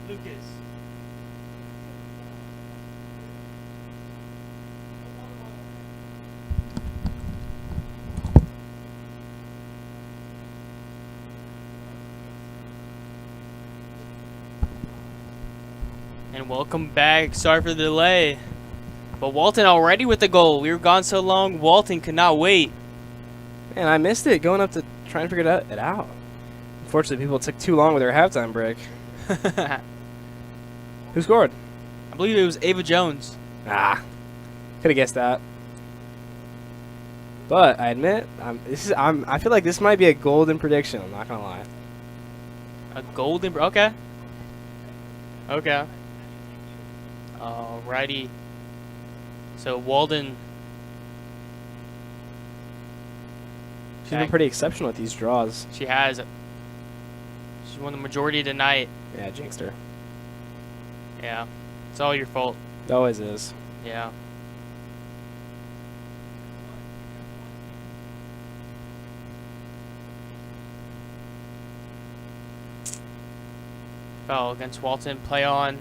Lucas. And welcome back. Sorry for the delay. But Walton already with the goal. We were gone so long, Walton could not wait. Man, I missed it going up to trying to figure it out. Unfortunately, people took too long with their halftime break. Who scored? I believe it was Ava Jones. Ah, could have guessed that. But I admit, I feel like this might be a golden prediction. I'm not gonna lie. A golden. Okay. Okay. Alrighty. So Walden. She's been pretty exceptional at these draws. She has. She won the majority tonight. Yeah, jinxed her. Yeah. It's all your fault. It always is. Yeah. Foul against Walton. Play on.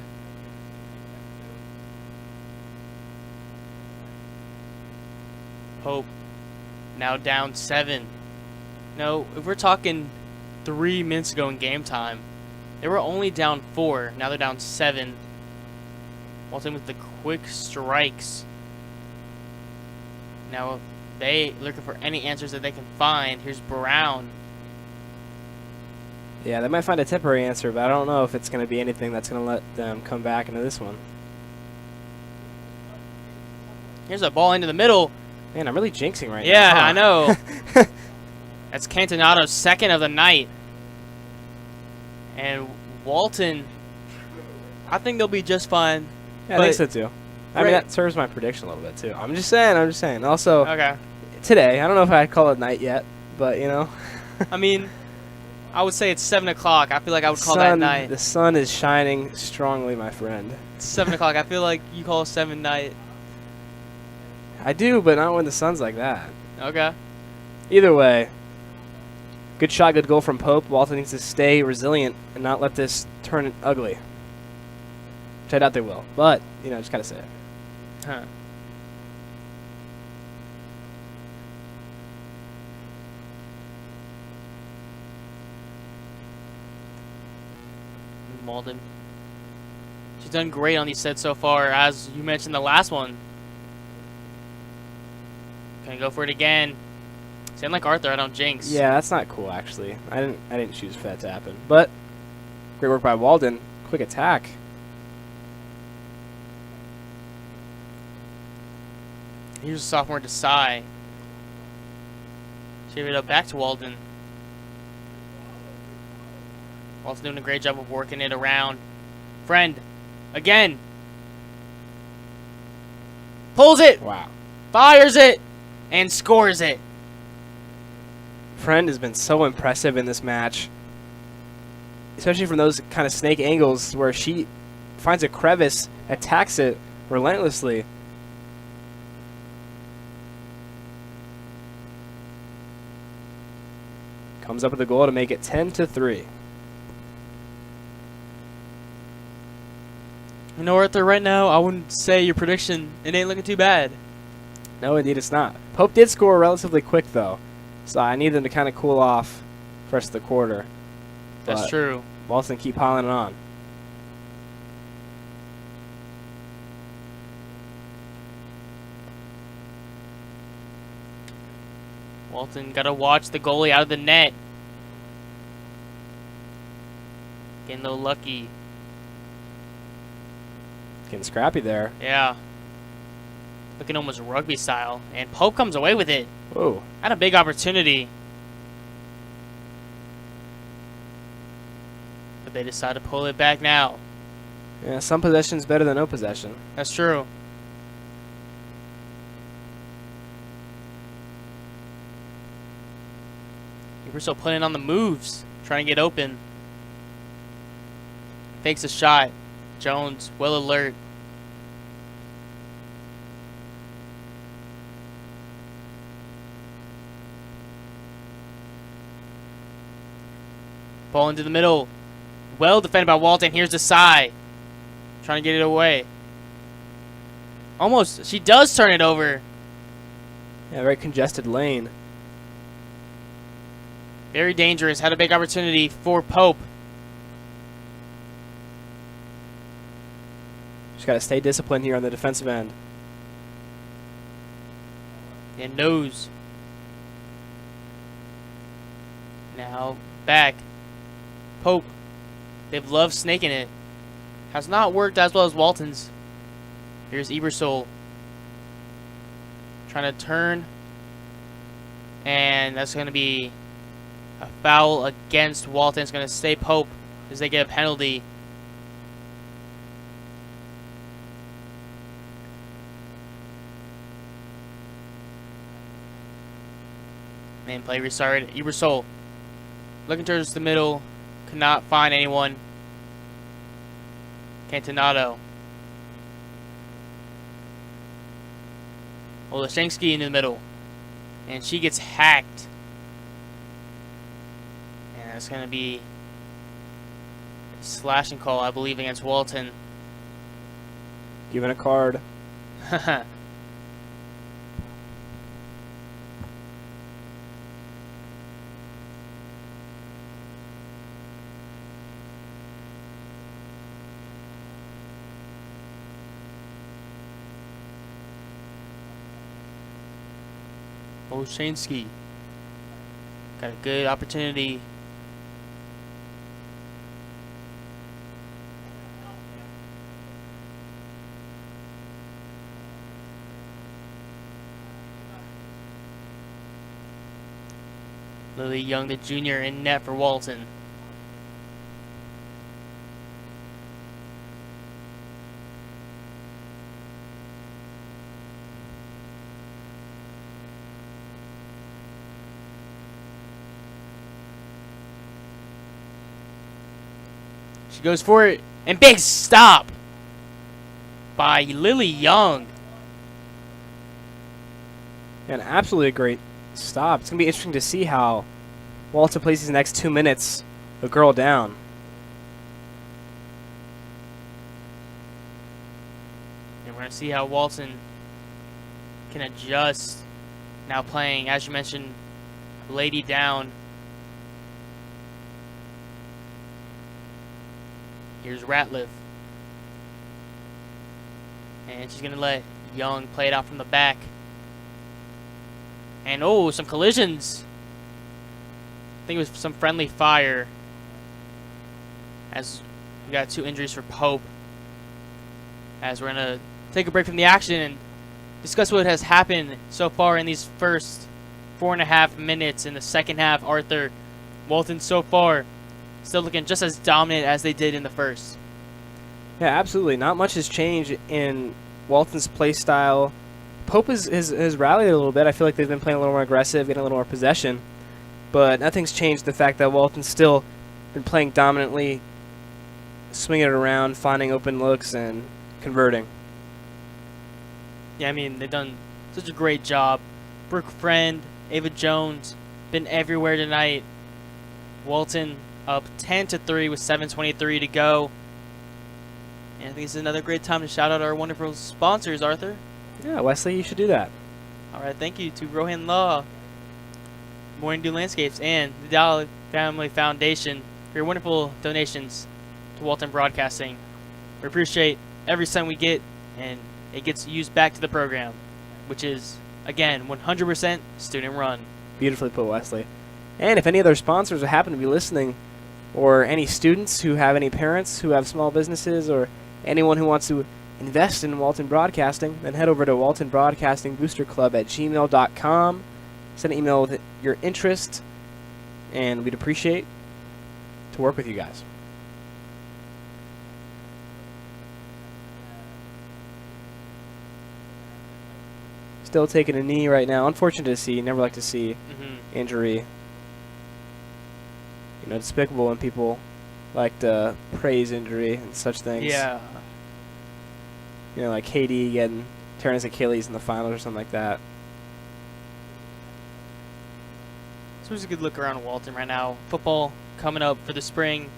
Pope. Now down 7. No, if we're talking 3 minutes ago in game time, they were only down 4. Now they're down 7. Walton with the quick strikes. Now they looking for any answers that they can find. Here's Brown. Yeah, they might find a temporary answer, but I don't know if it's going to be anything that's going to let them come back into this one. Here's a ball into the middle. Man, I'm really jinxing right now. Yeah, Huh? I know. That's Cantonado's second of the night. And Walton, I think they'll be just fine. Yeah, I think so too. I mean, that serves my prediction a little bit too. I'm just saying. Also, okay. Today, I don't know if I'd call it night yet, but you know. I mean, I would say it's 7 o'clock. I feel like I would call that night. The sun is shining strongly, my friend. It's 7 o'clock. I feel like you call 7 night. I do, but not when the sun's like that. Okay. Either way, good shot, good goal from Pope. Walton needs to stay resilient and not let this turn ugly. Which I doubt they will, but, you know, just gotta say it. Huh. Malden. She's done great on these sets so far, as you mentioned the last one. Gonna go for it again. Same like Arthur, I don't jinx. Yeah, that's not cool actually. I didn't choose for that to happen. But great work by Walden. Quick attack. Here's a sophomore Desai. Shave it up back to Walden. Walden's doing a great job of working it around. Friend, again. Pulls it. Wow. Fires it. And scores it. Friend has been so impressive in this match. Especially from those kind of snake angles where she finds a crevice, attacks it relentlessly. Comes up with a goal to make it 10-3. You know, Arthur, right now, I wouldn't say your prediction, it ain't looking too bad. No, indeed it's not. Pope did score relatively quick, though. So I need them to kind of cool off the rest of the quarter. That's But true. Walton keep piling it on. Walton got to watch the goalie out of the net. Getting a little lucky. Getting scrappy there. Yeah. Looking almost rugby style. And Pope comes away with it. Whoa. Had a big opportunity. But they decide to pull it back now. Yeah, some possession's better than no possession. That's true. We're still putting on the moves. Trying to get open. Fakes a shot. Jones, well alert. Ball into the middle. Well defended by Walton. Here's the side. Trying to get it away. Almost. She does turn it over. Yeah, very congested lane. Very dangerous. Had a big opportunity for Pope. Just got to stay disciplined here on the defensive end. And nose. Now back. Pope. They've loved snaking it. Has not worked as well as Walton's. Here's Ebersol. Trying to turn. And that's going to be a foul against Walton. It's going to stay Pope as they get a penalty. Main play restarted. Ebersol looking towards the middle. Could not find anyone. Cantonato. Olashansky in the middle. And she gets hacked. And that's going to be a slashing call, I believe, against Walton. Given a card. Olashansky. Got a good opportunity. Lily Young, the junior, in net for Walton. She goes for it, and big stop by Lily Young. And absolutely a great stop. It's going to be interesting to see how Walton plays these next 2 minutes. A girl down. And we're going to see how Walton can adjust. Now playing, as you mentioned, lady down. Here's Ratliff. And she's going to let Young play it out from the back. And oh, some collisions. I think it was some friendly fire. As we got 2 injuries for Pope. As we're going to take a break from the action and discuss what has happened so far in these first 4.5 minutes in the second half. Arthur, Walton so far still looking just as dominant as they did in the first. Yeah, absolutely. Not much has changed in Walton's play style. Pope has rallied a little bit. I feel like they've been playing a little more aggressive, getting a little more possession. But nothing's changed the fact that Walton's still been playing dominantly, swinging it around, finding open looks, and converting. Yeah, I mean, they've done such a great job. Brooke Friend, Ava Jones, been everywhere tonight. Walton up 10-3 with 7:23 to go. And I think this is another great time to shout out our wonderful sponsors, Arthur. Yeah, Wesley, you should do that. All right, thank you to Rohan Law, Morning Dew Landscapes, and the Dollar Family Foundation for your wonderful donations to Walton Broadcasting. We appreciate every cent we get, and it gets used back to the program, which is, again, 100% student-run. Beautifully put, Wesley. And if any other sponsors happen to be listening, or any students who have any parents who have small businesses, or anyone who wants to invest in Walton Broadcasting, then head over to Walton Broadcasting Booster Club at gmail.com. Send an email with your interest, and we'd appreciate to work with you guys. Still taking a knee right now. Unfortunate to see. Never like to see injury. You know, despicable when people like to praise injury and such things. Yeah. You know, like KD tearing his Achilles in the finals or something like that. So it's a good look around Walton right now. Football coming up for the spring.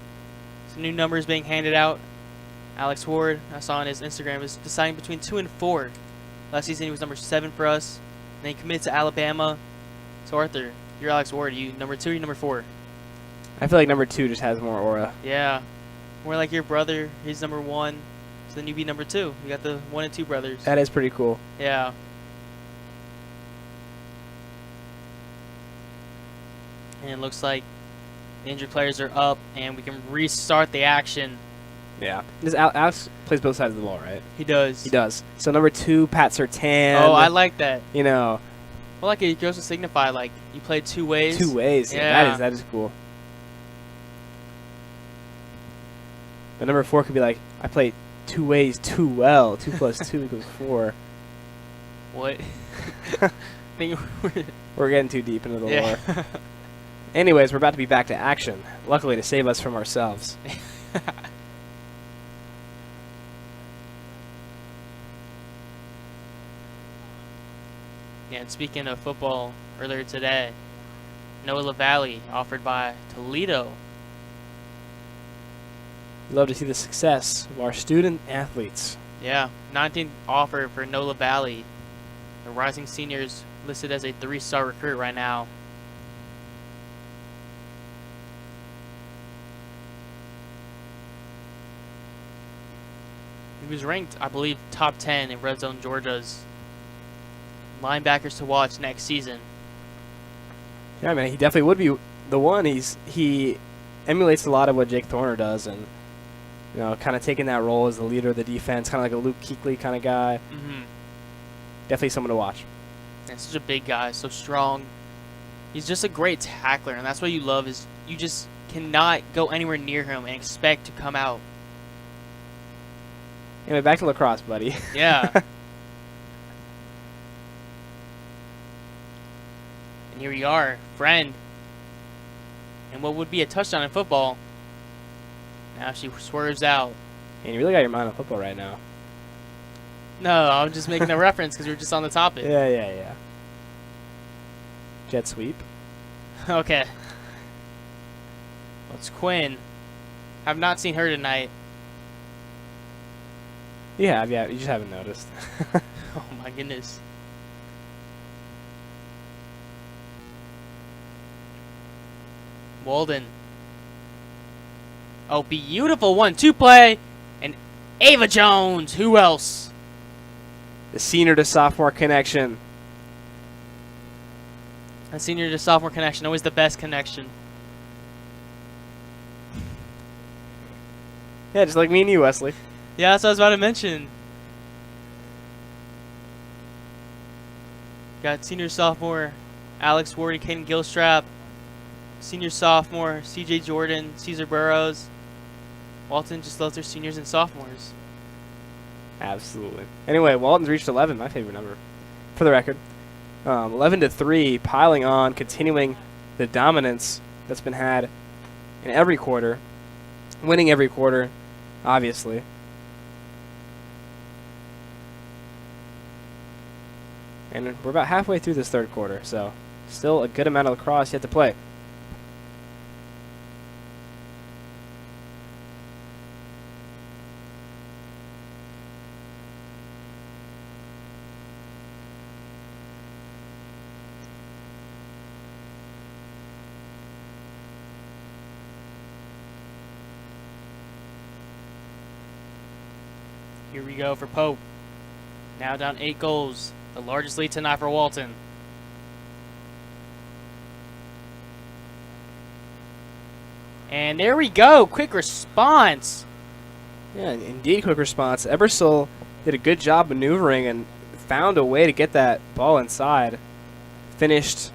Some new numbers being handed out. Alex Ward, I saw on his Instagram, is deciding between 2 and 4. Last season he was number 7 for us. Then he committed to Alabama. So Arthur, you're Alex Ward. You number 2 or you number 4? I feel like number 2 just has more aura. Yeah. More like your brother. He's number 1. So then you be number 2. You got the 1 and 2 brothers. That is pretty cool. Yeah. And it looks like the injured players are up, and we can restart the action. Yeah. Alex plays both sides of the ball, right? He does. He does. So number 2, Pat Surtain. Oh, I like that. You know. Well, like it goes to signify, like, you played 2 ways. 2 ways. Yeah. That is cool. But number 4 could be like, I played 2 ways too well. 2 plus 2 equals 4. What? We're getting too deep into the Yeah. lore. Anyways, we're about to be back to action. Luckily, to save us from ourselves. Yeah, and speaking of football, earlier today, Noah LaValle offered by Toledo. Love to see the success of our student athletes. Yeah, 19th offer for Noah LaValle. The rising seniors listed as a 3-star recruit right now. He was ranked, I believe, top 10 in Red Zone Georgia's linebackers to watch next season. Yeah, man, he definitely would be the one. He emulates a lot of what Jake Thorner does, and you know, kind of taking that role as the leader of the defense, kind of like a Luke Kuechly kind of guy. Mm-hmm. Definitely someone to watch. And such a big guy, so strong. He's just a great tackler, and that's what you love is you just cannot go anywhere near him and expect to come out. Anyway, back to lacrosse, buddy. Yeah. And here we are, friend. And what would be a touchdown in football. Now she swerves out. And you really got your mind on football right now. No, I'm just making a reference because we were just on the topic. Yeah. Jet sweep. Okay. Well, it's Quinn. I've not seen her tonight. You have, yeah. You just haven't noticed. Oh my goodness. Walden. Oh, beautiful 1-2 play. And Ava Jones. Who else? The senior to sophomore connection. A senior to sophomore connection. Always the best connection. Yeah, just like me and you, Wesley. Yeah, that's what I was about to mention. Got senior sophomore Alex Ward and Caden Gilstrap. Senior sophomore CJ Jordan, Caesar Burrows. Walton just loves their seniors and sophomores. Absolutely. Anyway, Walton's reached 11, my favorite number, for the record. 11-3, piling on, continuing the dominance that's been had in every quarter, winning every quarter, obviously. And we're about halfway through this third quarter, so still a good amount of lacrosse yet to play. Here we go for Pope. Now down 8 goals. The largest lead tonight for Walton. And there we go. Quick response. Yeah, indeed, quick response. Ebersol did a good job maneuvering and found a way to get that ball inside. Finished.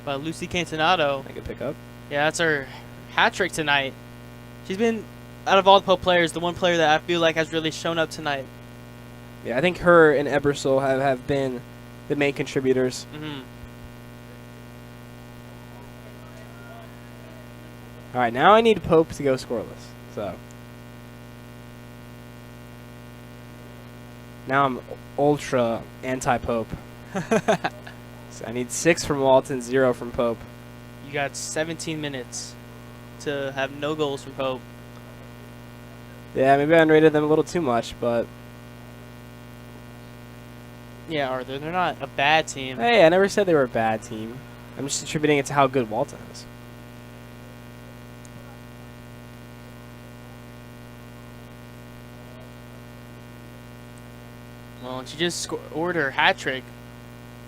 By Lucy Cantinato. I can pick up. Yeah, that's her hat trick tonight. She's been, out of all the Pope players, the one player that I feel like has really shown up tonight. Yeah, I think her and Ebersol have been the main contributors. Mm-hmm. All right, now I need Pope to go scoreless. So now I'm ultra anti-Pope. So I need 6 from Walton, 0 from Pope. You got 17 minutes to have no goals from Pope. Yeah, maybe I unrated them a little too much, but Yeah, Arthur, they're not a bad team. hey, I never said they were a bad team. I'm just attributing it to how good Walton is. Well, and she just scored her hat trick,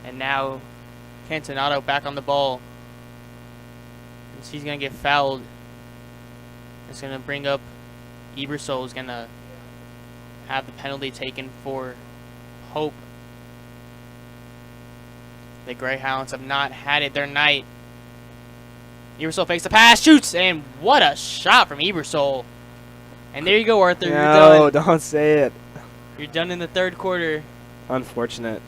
and now Cantonato back on the ball. And she's going to get fouled. It's going to bring up Ebersol is going to have the penalty taken for Hope. The Greyhounds have not had it their night. Ebersol fakes the pass, shoots, and what a shot from Ebersol. And there you go, Arthur. You're No, done. don't say it. You're done in the third quarter. Unfortunate.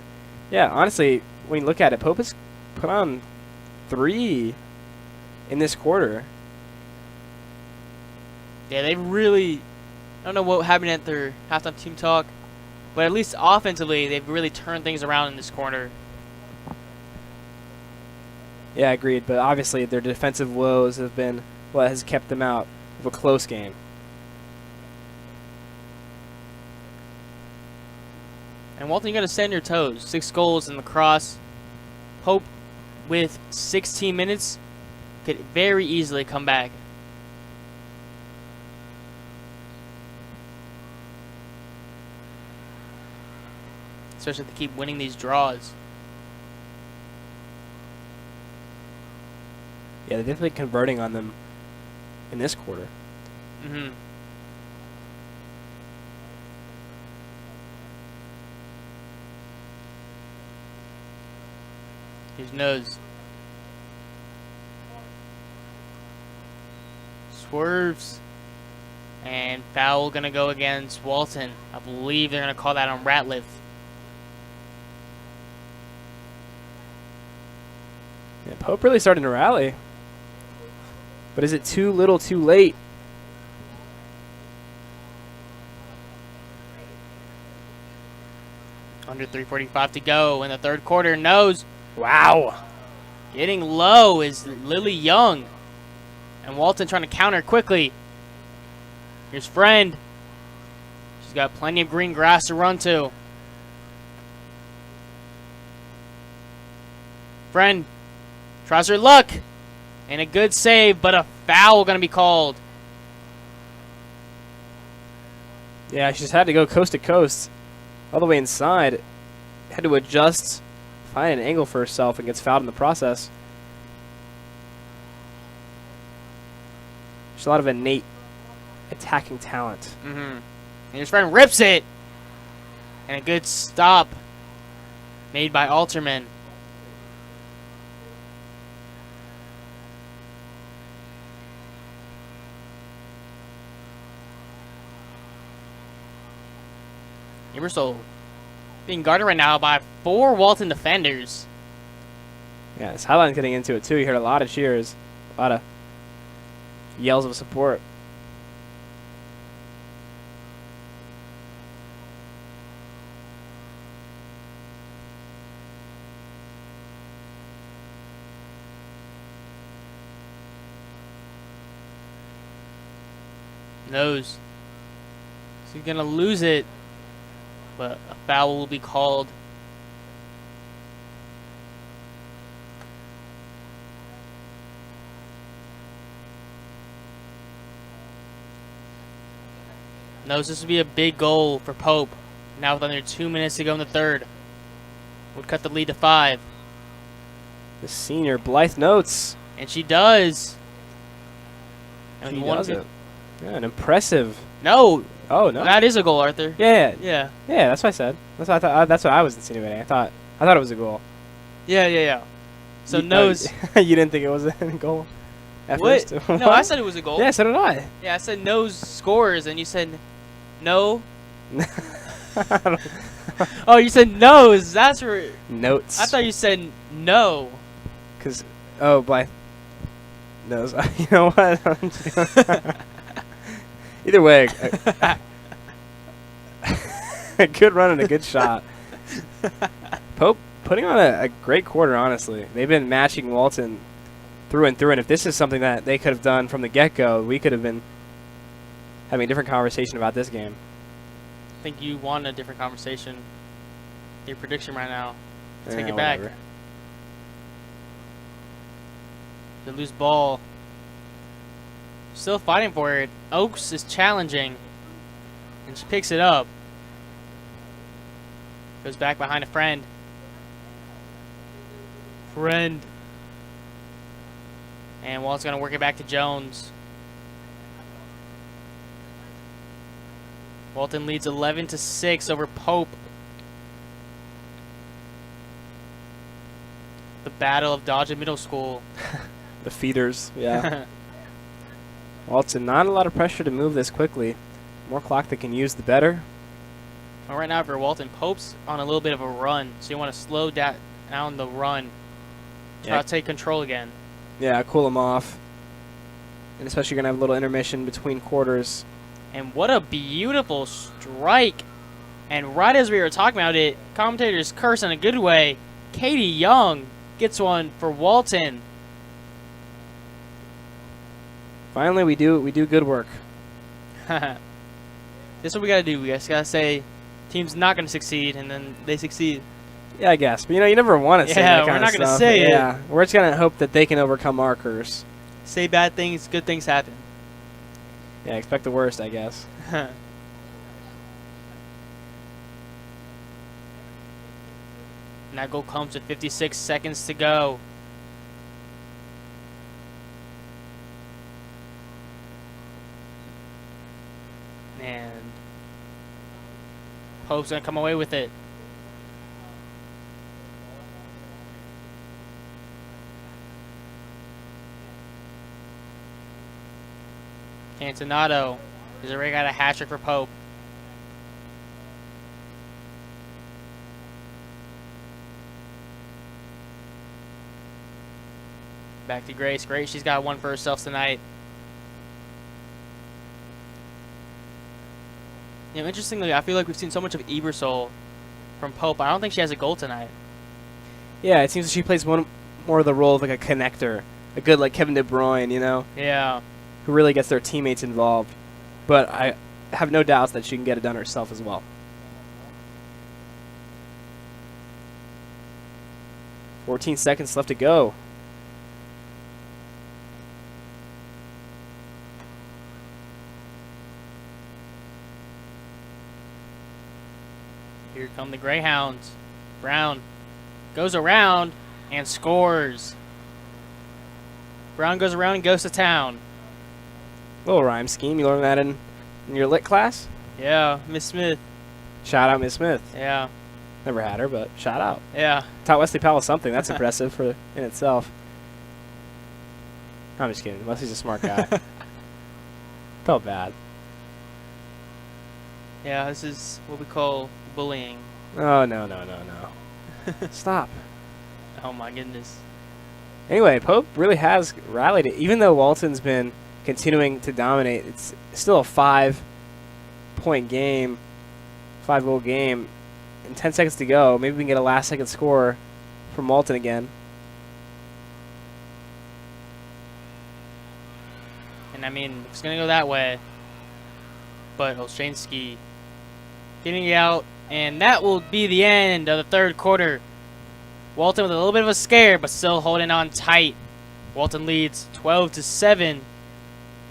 Yeah, honestly, when you look at it, Pope has put on 3 in this quarter. Yeah, they really, I don't know what happened at their halftime team talk, but at least offensively, they've really turned things around in this corner. Yeah, agreed. But obviously, their defensive woes have been what has kept them out of a close game. And Walton, you got to stand your toes. 6 goals in the cross. Pope, with 16 minutes, could very easily come back. Especially if they keep winning these draws. Yeah, they're definitely converting on them in this quarter. Mm-hmm. Here's Nose. Swerves. And foul gonna go against Walton. I believe they're gonna call that on Ratliff. Yeah, Pope really starting to rally. But is it too little too late? Under 3:45 to go in the third quarter. Nose. Wow. Getting low is Lily Young. And Walton trying to counter quickly. Here's Friend. She's got plenty of green grass to run to. Friend tries her luck. And a good save, but a foul going to be called. Yeah, she just had to go coast to coast. All the way inside. Had to adjust, find an angle for herself, and gets fouled in the process. There's a lot of innate attacking talent. Mm-hmm. And his friend rips it. And a good stop made by Alterman. Ebersol being guarded right now by 4 Walton defenders. Yeah, this highline's getting into it too. You heard a lot of cheers, a lot of yells of support. Nose. So he's going to lose it. But a foul will be called. Knows this would be a big goal for Pope. Now with under 2 minutes to go in the third. Would cut the lead to 5. The senior Blythe Notes. And she does. And She with does it. Yeah, an impressive. No. Oh no. That is a goal, Arthur. Yeah, Yeah. yeah. That's what I said. That's what I thought. That's what I was insinuating. I thought it was a goal. Yeah. So You- Nose. you didn't think it was a goal at What? first? No, I said it was a goal. Yeah, so did I. Yeah, I said Nose scores, and you said no. I don't- Oh, you said Nose. That's where. Notes. I thought you said no. Because, oh, Blythe knows. You know what? Either way, a good run and a good shot. Pope putting on a great quarter, honestly. They've been matching Walton through and through. And if this is something that they could have done from the get-go, we could have been having a different conversation about this game. I think you want a different conversation. Your prediction right now. Take Eh, it back. whatever. The loose ball. Still fighting for it. Oaks is challenging. And she picks it up. Goes back behind a friend. And Walt's going to work it back to Jones. Walton leads 11-6 over Pope. The battle of Dodge Middle School. The feeders, yeah. Walton, not a lot of pressure to move this quickly. More clock they can use, the better. Well, right now for Walton, Pope's on a little bit of a run, so you want to slow down the run. Try to take control again. Yeah, cool them off. And especially you're going to have a little intermission between quarters. And what a beautiful strike. And right as we were talking about it, commentators curse in a good way. Katie Young gets one for Walton. Finally, we do good work. This is what we got to do. We just got to say team's not going to succeed, and then they succeed. Yeah, I guess. But, you know, you never want to say that kind of we're not stuff. going to say it. Yeah, we're just going to hope that they can overcome our curse. Say bad things, good things happen. Yeah, expect the worst, I guess. And that goal comes with 56 seconds to go. And Pope's going to come away with it. Cantinato has already got a hat trick for Pope. Back to Grace. Grace, she's got one for herself tonight. You know, interestingly, I feel like we've seen so much of Ebersol from Pope. I don't think she has a goal tonight. Yeah, it seems that she plays one more of the role of like a connector. A good like Kevin De Bruyne, you know? Yeah. Who really gets their teammates involved. But I have no doubts that she can get it done herself as well. 14 seconds left to go. Here come the Greyhounds. Brown goes around and scores. Brown goes around and goes to town. Little rhyme scheme. You learned that in your lit class? Yeah, Miss Smith. Shout out Miss Smith. Yeah. Never had her, but shout out. Yeah. Taught Wesley Powell something. That's impressive in itself. I'm just kidding. Wesley's a smart guy. Felt bad. Yeah, this is what we call bullying. Oh, no. Stop. Oh my goodness. Anyway, Pope really has rallied it. Even though Walton's been continuing to dominate, it's still a 5-point game, 5-goal game. And 10 seconds to go. Maybe we can get a last-second score from Walton again. And I mean, it's going to go that way. But Olshansky getting it out. And that will be the end of the third quarter. Walton with a little bit of a scare, but still holding on tight. Walton leads 12-7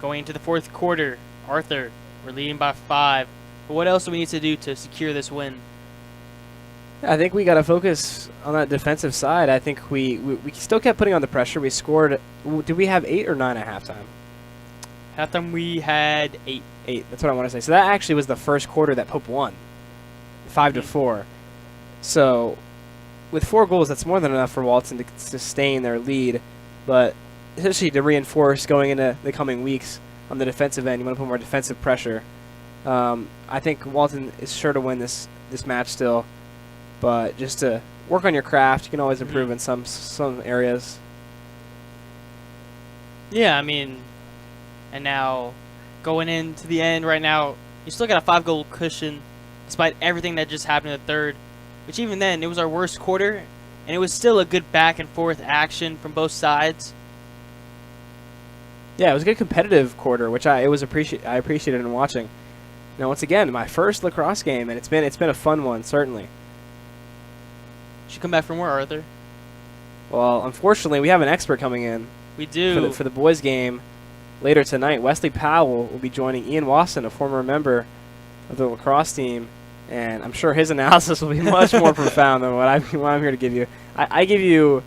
going into the fourth quarter. Arthur, we're leading by 5. But what else do we need to do to secure this win? I think we got to focus on that defensive side. I think we still kept putting on the pressure. We scored. Did we have 8 or 9 at halftime? Halftime we had 8. 8. That's what I want to say. So that actually was the first quarter that Pope won, 5-4. So with 4 goals, that's more than enough for Walton to sustain their lead. But especially to reinforce going into the coming weeks on the defensive end, you want to put more defensive pressure. I think Walton is sure to win this match still. But just to work on your craft, you can always improve in some areas. Yeah, I mean, and now going into the end right now, you still got a 5-goal cushion despite everything that just happened in the third. Which even then, it was our worst quarter, and it was still a good back and forth action from both sides. Yeah, it was a good competitive quarter, which I appreciated in watching. Now, once again, my first lacrosse game, and it's been a fun one, certainly. Should come back for more, Arthur. Well, unfortunately, we have an expert coming in We do. for the boys' game later tonight. Wesley Powell will be joining Ian Wasson, a former member of the lacrosse team, and I'm sure his analysis will be much more profound than what I'm here to give you. I give you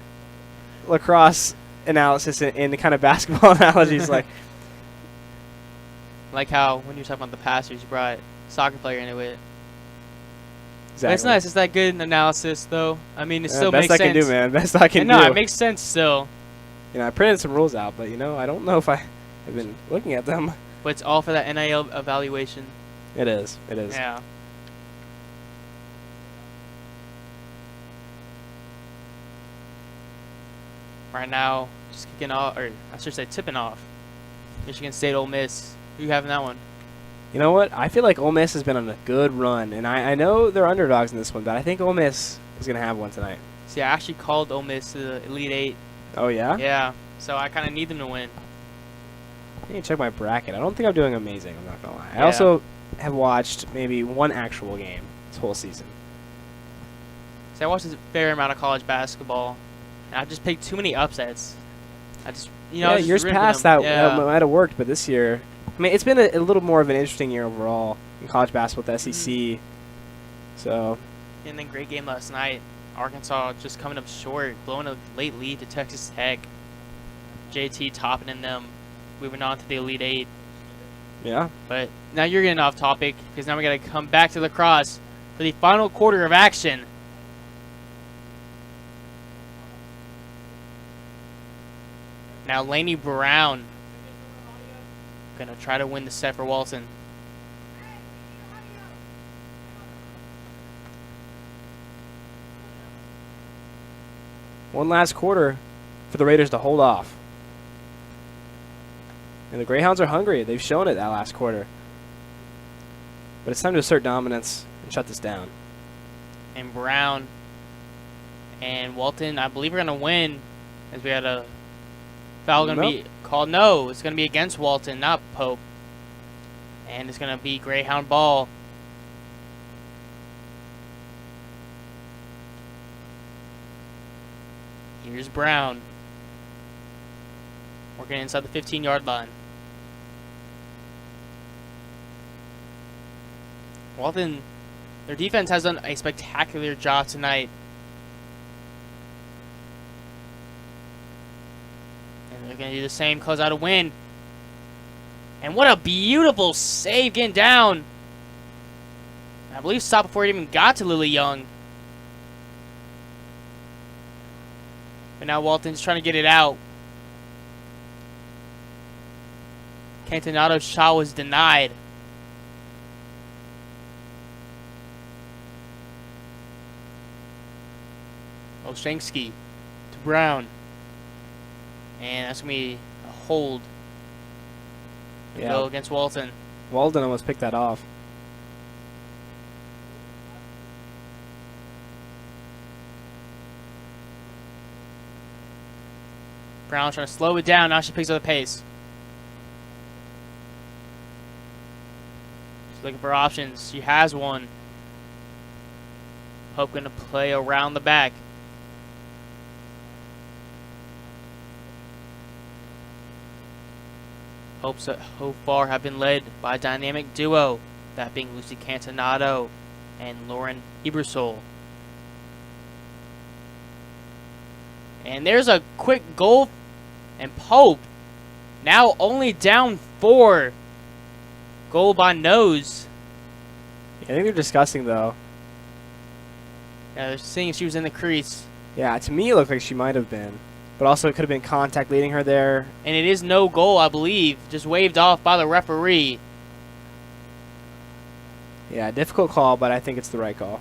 lacrosse analysis in the kind of basketball analogies like Like how when you were talking about the passers, you brought soccer player into it. exactly. But it's nice. It's that good analysis, though. I mean, it still best makes I sense. can do, man. Best I can No, do. it makes sense still. You know, I printed some rules out, but I don't know if I have been looking at them. But it's all for that NIL evaluation. It is. It is. Yeah. Right now, just kicking off, or I should say tipping off. Michigan State, Ole Miss. Who you have in that one? You know what? I feel like Ole Miss has been on a good run, and I know they're underdogs in this one, but I think Ole Miss is going to have one tonight. See, I actually called Ole Miss to the Elite Eight. Oh, yeah? Yeah. So I kind of need them to win. I need to check my bracket. I don't think I'm doing amazing, I'm not going to lie. I Yeah. also have watched maybe one actual game this whole season. See, I watched a fair amount of college basketball, and I've just picked too many upsets. I just, Yeah, just years rooting for past them. that might have worked, but this year, I mean, it's been a little more of an interesting year overall in college basketball with the SEC. So, And then great game last night. Arkansas just coming up short, blowing a late lead to Texas Tech. JT topping in them, moving on to the Elite Eight. yeah. But now you're getting off topic because now we got to come back to lacrosse for the final quarter of action. Now Laney Brown gonna try to win the set for Walton. One last quarter for the Raiders to hold off. And the Greyhounds are hungry. They've shown it that last quarter. But it's time to assert dominance and shut this down. And Brown and Walton, I believe, are gonna win, as we had a foul gonna be called. No, it's gonna be against Walton, not Pope. And it's gonna be Greyhound ball. Here's Brown. Working inside the 15-yard line. Walton, their defense has done a spectacular job tonight. And they're going to do the same, close out a win. And what a beautiful save getting down. I believe stopped before it even got to Lily Young. But now Walton's trying to get it out. Cantonado's shot was denied. Oshansky to Brown. And that's going to be a hold. Yeah. Go against Walton. Walden almost picked that off. Brown trying to slow it down. Now she picks up the pace. She's looking for options. She has one. Hope going to play around the back. Hope so far have been led by a dynamic duo, that being Lucy Cantonado and Lauren Ebersol. And there's a quick goal, and Pope now only down 4. Goal by nose. I think they're discussing, though. Yeah, they're seeing if she was in the crease. Yeah, to me it looked like she might have been. But also it could have been contact leading her there. And it is no goal, I believe. Just waved off by the referee. Yeah, difficult call, but I think it's the right call.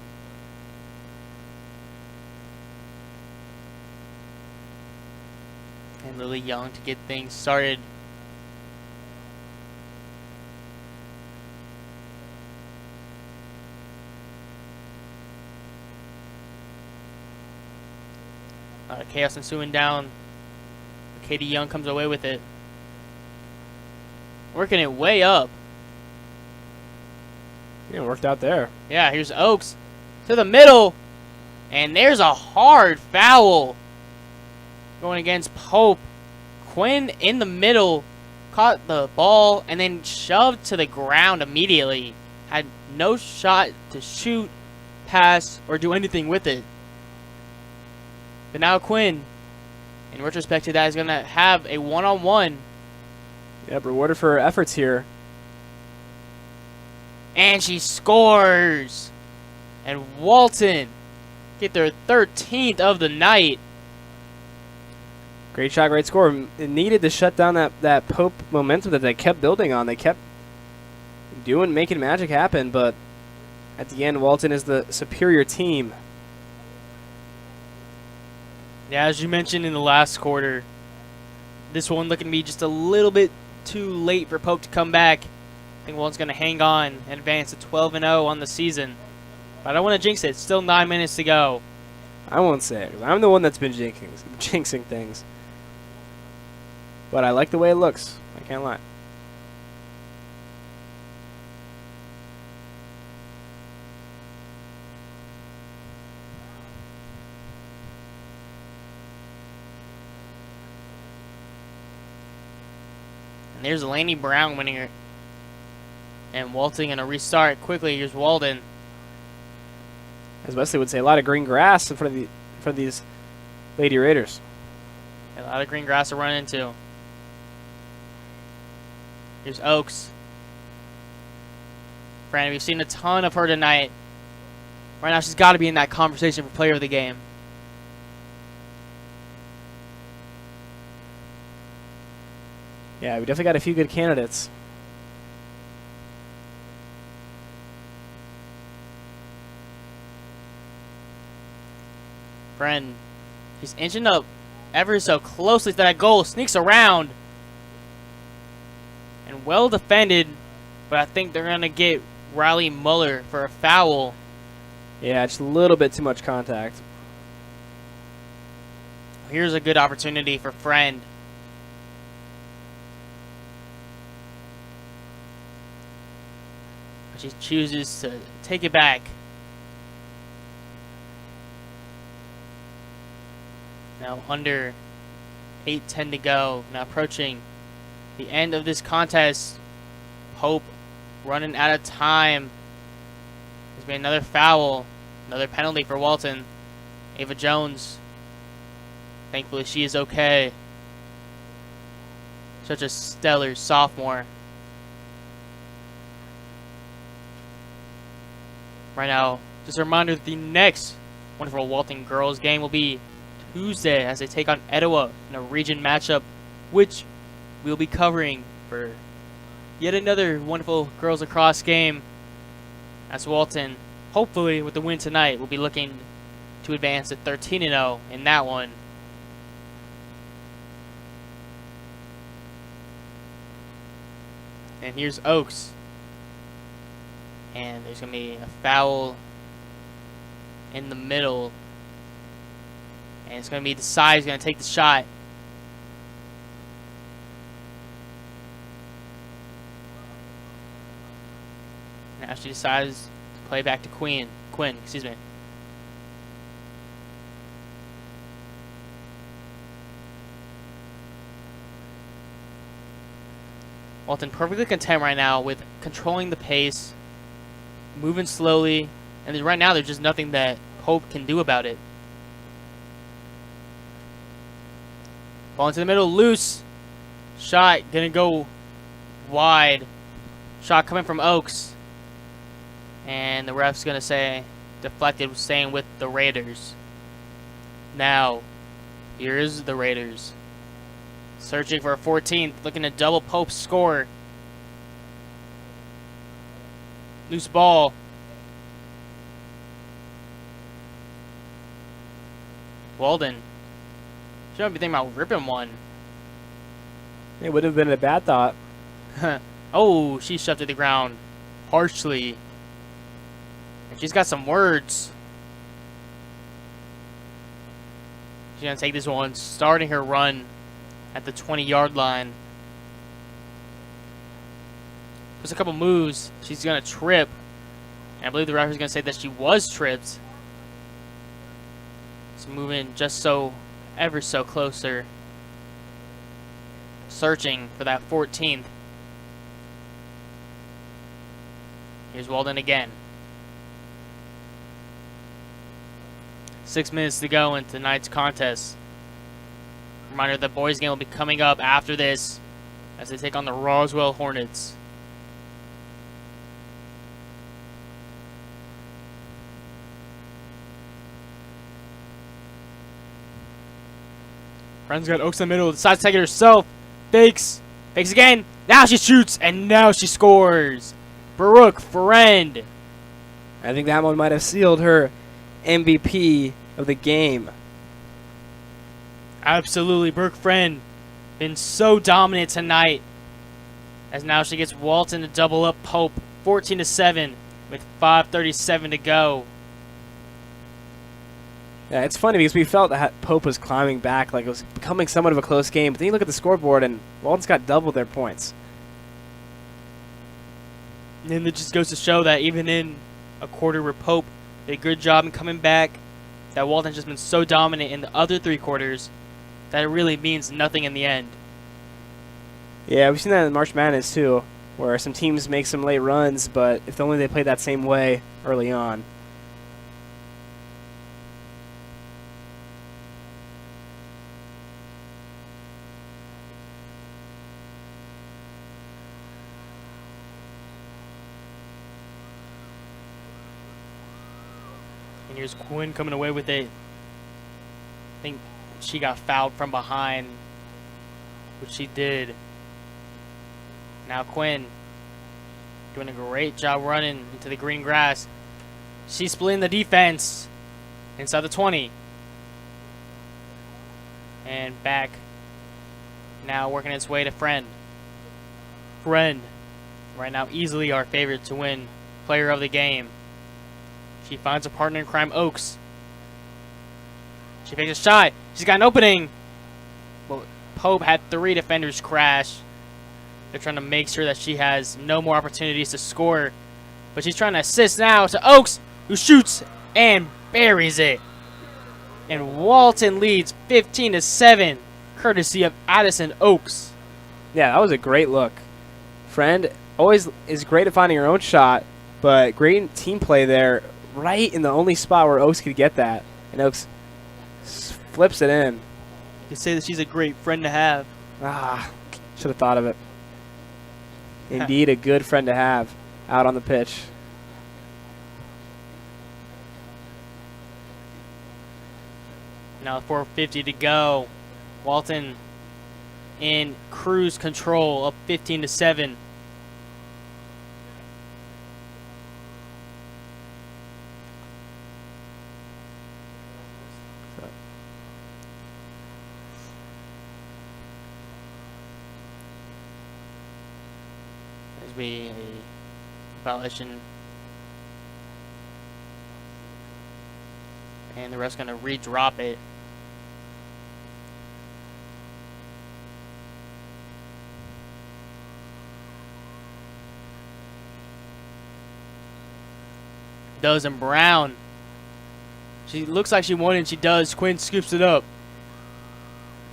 And Lily Young to get things started. Chaos ensuing down. Katie Young comes away with it. working it way up. Yeah, worked out there. Yeah, here's Oaks to the middle. And there's a hard foul going against Pope. Quinn in the middle caught the ball and then shoved to the ground immediately. Had no shot to shoot, pass, or do anything with it. But now Quinn, in retrospect to that, is going to have a one-on-one. Yep, rewarded for her efforts here. And she scores. And Walton get their 13th of the night. Great shot, great score. It needed to shut down that Pope momentum that they kept building on. They kept making magic happen, but at the end, Walton is the superior team. Yeah, as you mentioned in the last quarter, this one looking to be just a little bit too late for Pope to come back. I think Walton's going to hang on and advance to 12-0 on the season. But I don't want to jinx it. Still 9 minutes to go. I won't say it, 'cause I'm the one that's been jinxing things. But I like the way it looks. I can't lie. And there's Laney Brown winning her. And Walton going to restart quickly. Here's Walden. As Wesley would say, a lot of green grass in front of these Lady Raiders. A lot of green grass to run into. Here's Oaks. Brandon, we've seen a ton of her tonight. Right now, she's got to be in that conversation for player of the game. Yeah, we definitely got a few good candidates. Friend, she's inching up ever so closely to that goal. Sneaks around. And well defended. But I think they're going to get Riley Muller for a foul. Yeah, just a little bit too much contact. Here's a good opportunity for Friend. She chooses to take it back. Now under 8:10 to go. Now approaching the end of this contest. Pope running out of time. There's been another foul. Another penalty for Walton. Ava Jones. Thankfully she is okay. Such a stellar sophomore. Right now, just a reminder that the next wonderful Walton girls game will be Tuesday as they take on Etowah in a region matchup, which we'll be covering for yet another wonderful girls lacrosse game. As Walton, hopefully with the win tonight, will be looking to advance to 13-0 in that one. And here's Oaks. And there's going to be a foul in the middle. And it's going to be the side who's going to take the shot. Now she decides to play back to Quinn, excuse me. Walton perfectly content right now with controlling the pace, moving slowly, and then right now there's just nothing that Pope can do about it. Ball into the middle, loose. Shot gonna go wide. Shot coming from Oaks. And the ref's gonna say deflected, staying with the Raiders. Now, here's the Raiders. Searching for a 14th, looking to double Pope's score. Loose ball. Walden. Shouldn't be thinking about ripping one. It would have been a bad thought. Oh, she shoved to the ground harshly. And she's got some words. She's going to take this one, starting her run at the 20-yard line. There's a couple moves. She's going to trip. And I believe the referee's going to say that she was tripped. So moving just so, ever so closer. Searching for that 14th. Here's Walton again. 6 minutes to go in tonight's contest. Reminder, the boys' game will be coming up after this as they take on the Roswell Hornets. Friend's got Oaks in the middle, decides to take it herself. Fakes again. Now she shoots, and now she scores. Brooke Friend. I think that one might have sealed her MVP of the game. Absolutely, Brooke Friend been so dominant tonight. As now she gets Walton to double up Pope, 14-7 with 5:37 to go. Yeah, it's funny because we felt that Pope was climbing back, like it was becoming somewhat of a close game. But then you look at the scoreboard, and Walton's got double their points. And it just goes to show that even in a quarter where Pope did a good job in coming back, that Walton's just been so dominant in the other 3 quarters that it really means nothing in the end. Yeah, we've seen that in March Madness too, where some teams make some late runs, but if only they played that same way early on. And here's Quinn coming away with it. I think she got fouled from behind, which she did. Now Quinn doing a great job running into the green grass. She's splitting the defense inside the 20. And back. Now working its way to Friend. Friend, right now easily our favorite to win player of the game. She finds a partner in crime, Oaks. She takes a shot. She's got an opening. But Pope had 3 defenders crash. They're trying to make sure that she has no more opportunities to score. But she's trying to assist now to Oaks, who shoots and buries it. And Walton leads 15-7, courtesy of Addison Oaks. Yeah, that was a great look. Friend always is great at finding her own shot, but great team play there, right in the only spot where Oaks could get that. And Oaks flips it in. You could say that she's a great friend to have. Ah, should have thought of it. Indeed, a good friend to have out on the pitch. Now 4:50 to go. Walton in cruise control, up 15-7. There's be a violation. And the ref's going to re-drop it. Does, and Brown. She looks like she won it, and she does. Quinn scoops it up.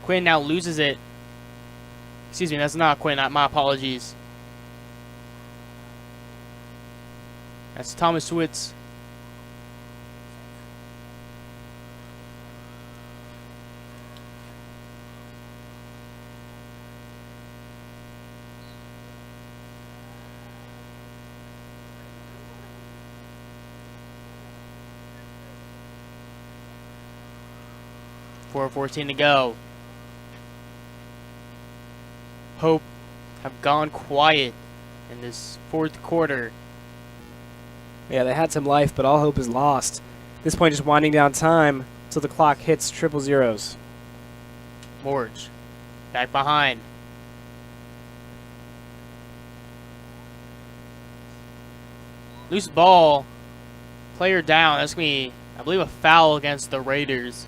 Quinn now loses it. Excuse me, that's not Quinn. My apologies. That's Thomas Switz. .14 to go. Hope have gone quiet in this 4th quarter. Yeah, they had some life, but all hope is lost. At this point, just winding down time until the clock hits triple zeros. Morge back behind. Loose ball. Player down. That's going to be, I believe, a foul against the Raiders.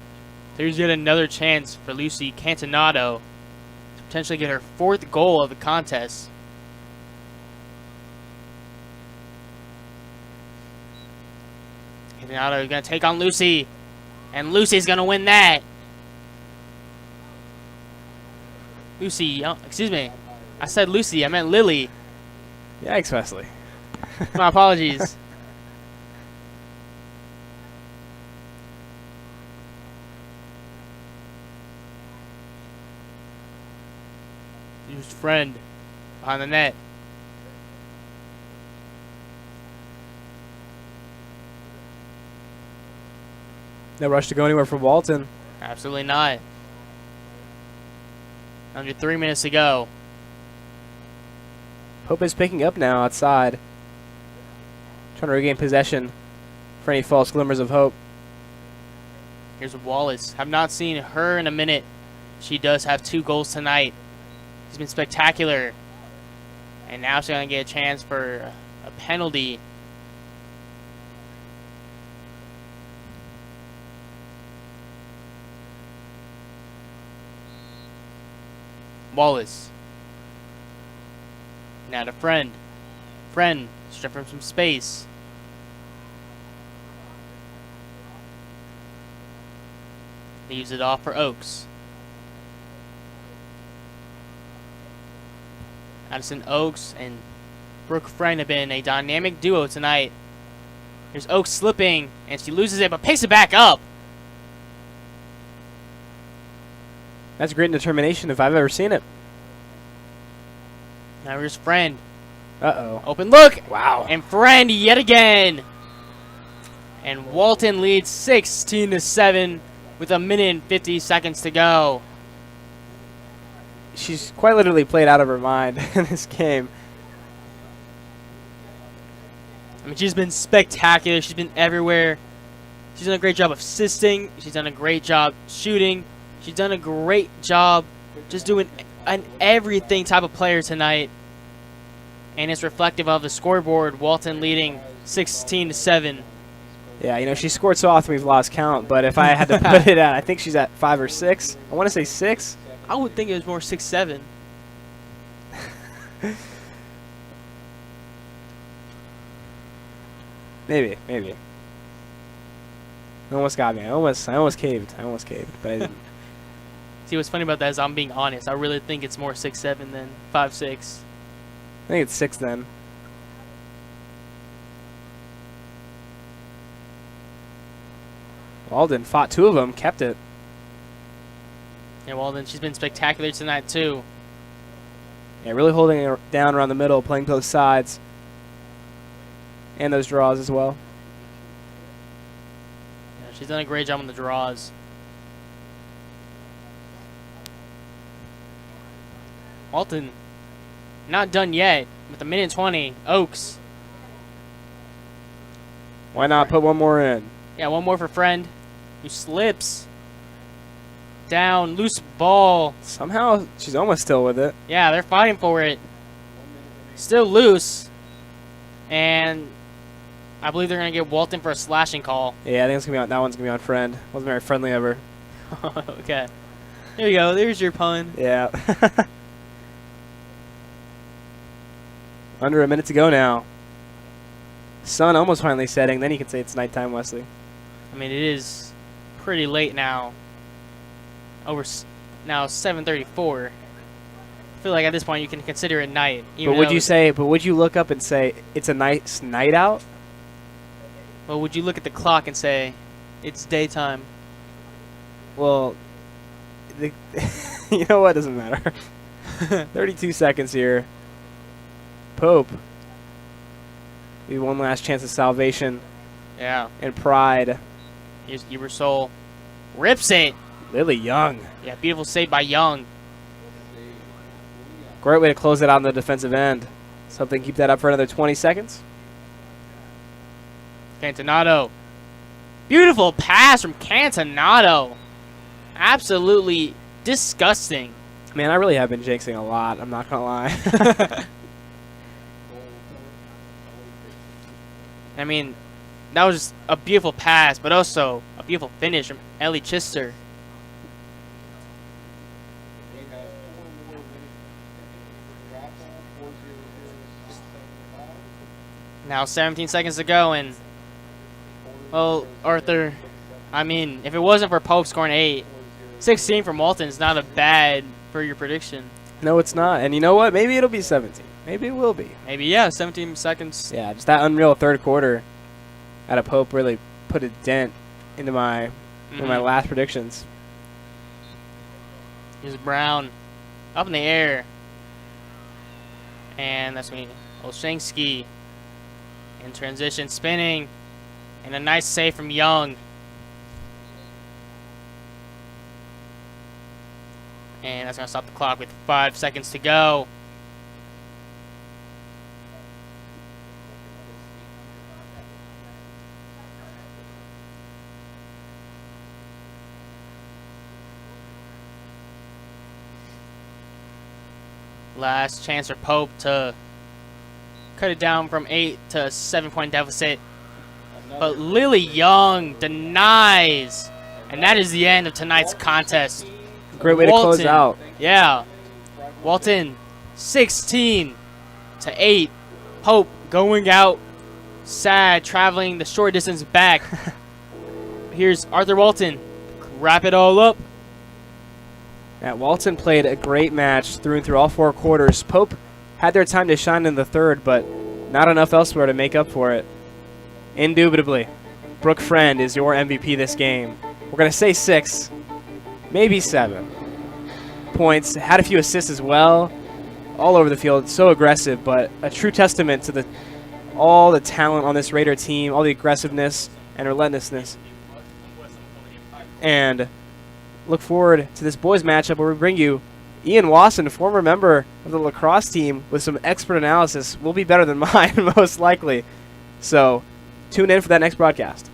There's yet another chance for Lucy Cantinato to potentially get her 4th goal of the contest. Cantanato is going to take on Lucy. And Lucy's going to win that. Lucy, oh, excuse me. I said Lucy, I meant Lily. Yikes, Wesley. My apologies. Used friend behind the net. No rush to go anywhere from Walton. Absolutely not. Under 3 minutes to go. Pope is picking up now outside. Trying to regain possession for any false glimmers of hope. Here's Wallace. Have not seen her in a minute. She does have 2 goals tonight. She's been spectacular. And now she's going to get a chance for a penalty. Wallace. Now to Friend. Friend, strip from some space. Leaves it off for Oaks. Addison Oaks and Brooke Friend have been a dynamic duo tonight. Here's Oaks slipping, and she loses it, but picks it back up. That's great determination if I've ever seen it. Now here's Friend. Uh-oh. Open look! Wow. And Friend yet again. And Walton leads 16-7 with 1:50 to go. She's quite literally played out of her mind in this game. I mean, she's been spectacular. She's been everywhere. She's done a great job of assisting. She's done a great job shooting. She's done a great job just doing an everything type of player tonight. And it's reflective of the scoreboard. Walton leading 16-7. Yeah, you know, she scored so often we've lost count, but if I had to put it at, I think she's at 5 or 6. I want to say 6. I would think it was more 6-7. Maybe. Almost got me. I almost caved, but I didn't. See, what's funny about that is I'm being honest. I really think it's more 6-7 than 5-6. I think it's 6 then. Walden fought 2 of them, kept it. Yeah, well, then she's been spectacular tonight, too. Yeah, really holding it down around the middle, playing both sides. And those draws as well. Yeah, she's done a great job on the draws. Walton, not done yet with 1:20. Oaks. Why not put one more in? Yeah, one more for Friend, who slips. Down, loose ball. Somehow, she's almost still with it. Yeah, they're fighting for it. Still loose. And I believe they're going to get Walton for a slashing call. Yeah, I think it's gonna be on, that one's going to be on Friend. Wasn't very friendly of her. Okay. There you go. There's your pun. Yeah. Under a minute to go now. Sun almost finally setting. Then you can say it's nighttime, Wesley. I mean, it is pretty late now. Now 7:34. I feel like at this point you can consider it night. But would you look up and say it's a nice night out? Well, would you look at the clock and say it's daytime? Well, you know what? Doesn't matter. 32 seconds here. Pope. Maybe one last chance of salvation. Yeah. And pride. Here's Ebersol. Rips it. Lily Young. Yeah, beautiful save by Young. Great way to close it out on the defensive end. Something keep that up for another 20 seconds. Cantanato. Beautiful pass from Cantanato. Absolutely disgusting. Man, I really have been jinxing a lot. I'm not going to lie. I mean, that was just a beautiful pass, but also a beautiful finish from Ellie Chister. Now 17 seconds to go, and Well, Arthur, I mean, if it wasn't for Pope scoring 8, 16 from Walton is not a bad for your prediction. No, it's not. And you know what? Maybe it'll be 17. Maybe it will be. Maybe, yeah, 17 seconds. Yeah, just that unreal third quarter out of Pope really put a dent into my last predictions. Here's Brown up in the air. And that's me. Olshansky in transition, spinning. And a nice save from Young. And that's going to stop the clock with 5 seconds to go. Last chance for Pope to cut it down from 8 to a 7-point deficit. But Lily Young denies. And that is the end of tonight's contest. Great way to close out. Yeah. Walton 16 to 8. Pope going out sad, traveling the short distance back. Here's Arthur Walton. Wrap it all up. Yeah, Walton played a great match through and through all 4 quarters. Pope had their time to shine in the third, but not enough elsewhere to make up for it. Indubitably, Brooke Friend is your MVP this game. We're going to say 6, maybe 7 points. Had a few assists as well, all over the field. So aggressive, but a true testament to all the talent on this Raider team, all the aggressiveness and relentlessness. And look forward to this boys matchup where we bring you Ian Wasson, former member of the lacrosse team, with some expert analysis. Will be better than mine, most likely. So tune in for that next broadcast.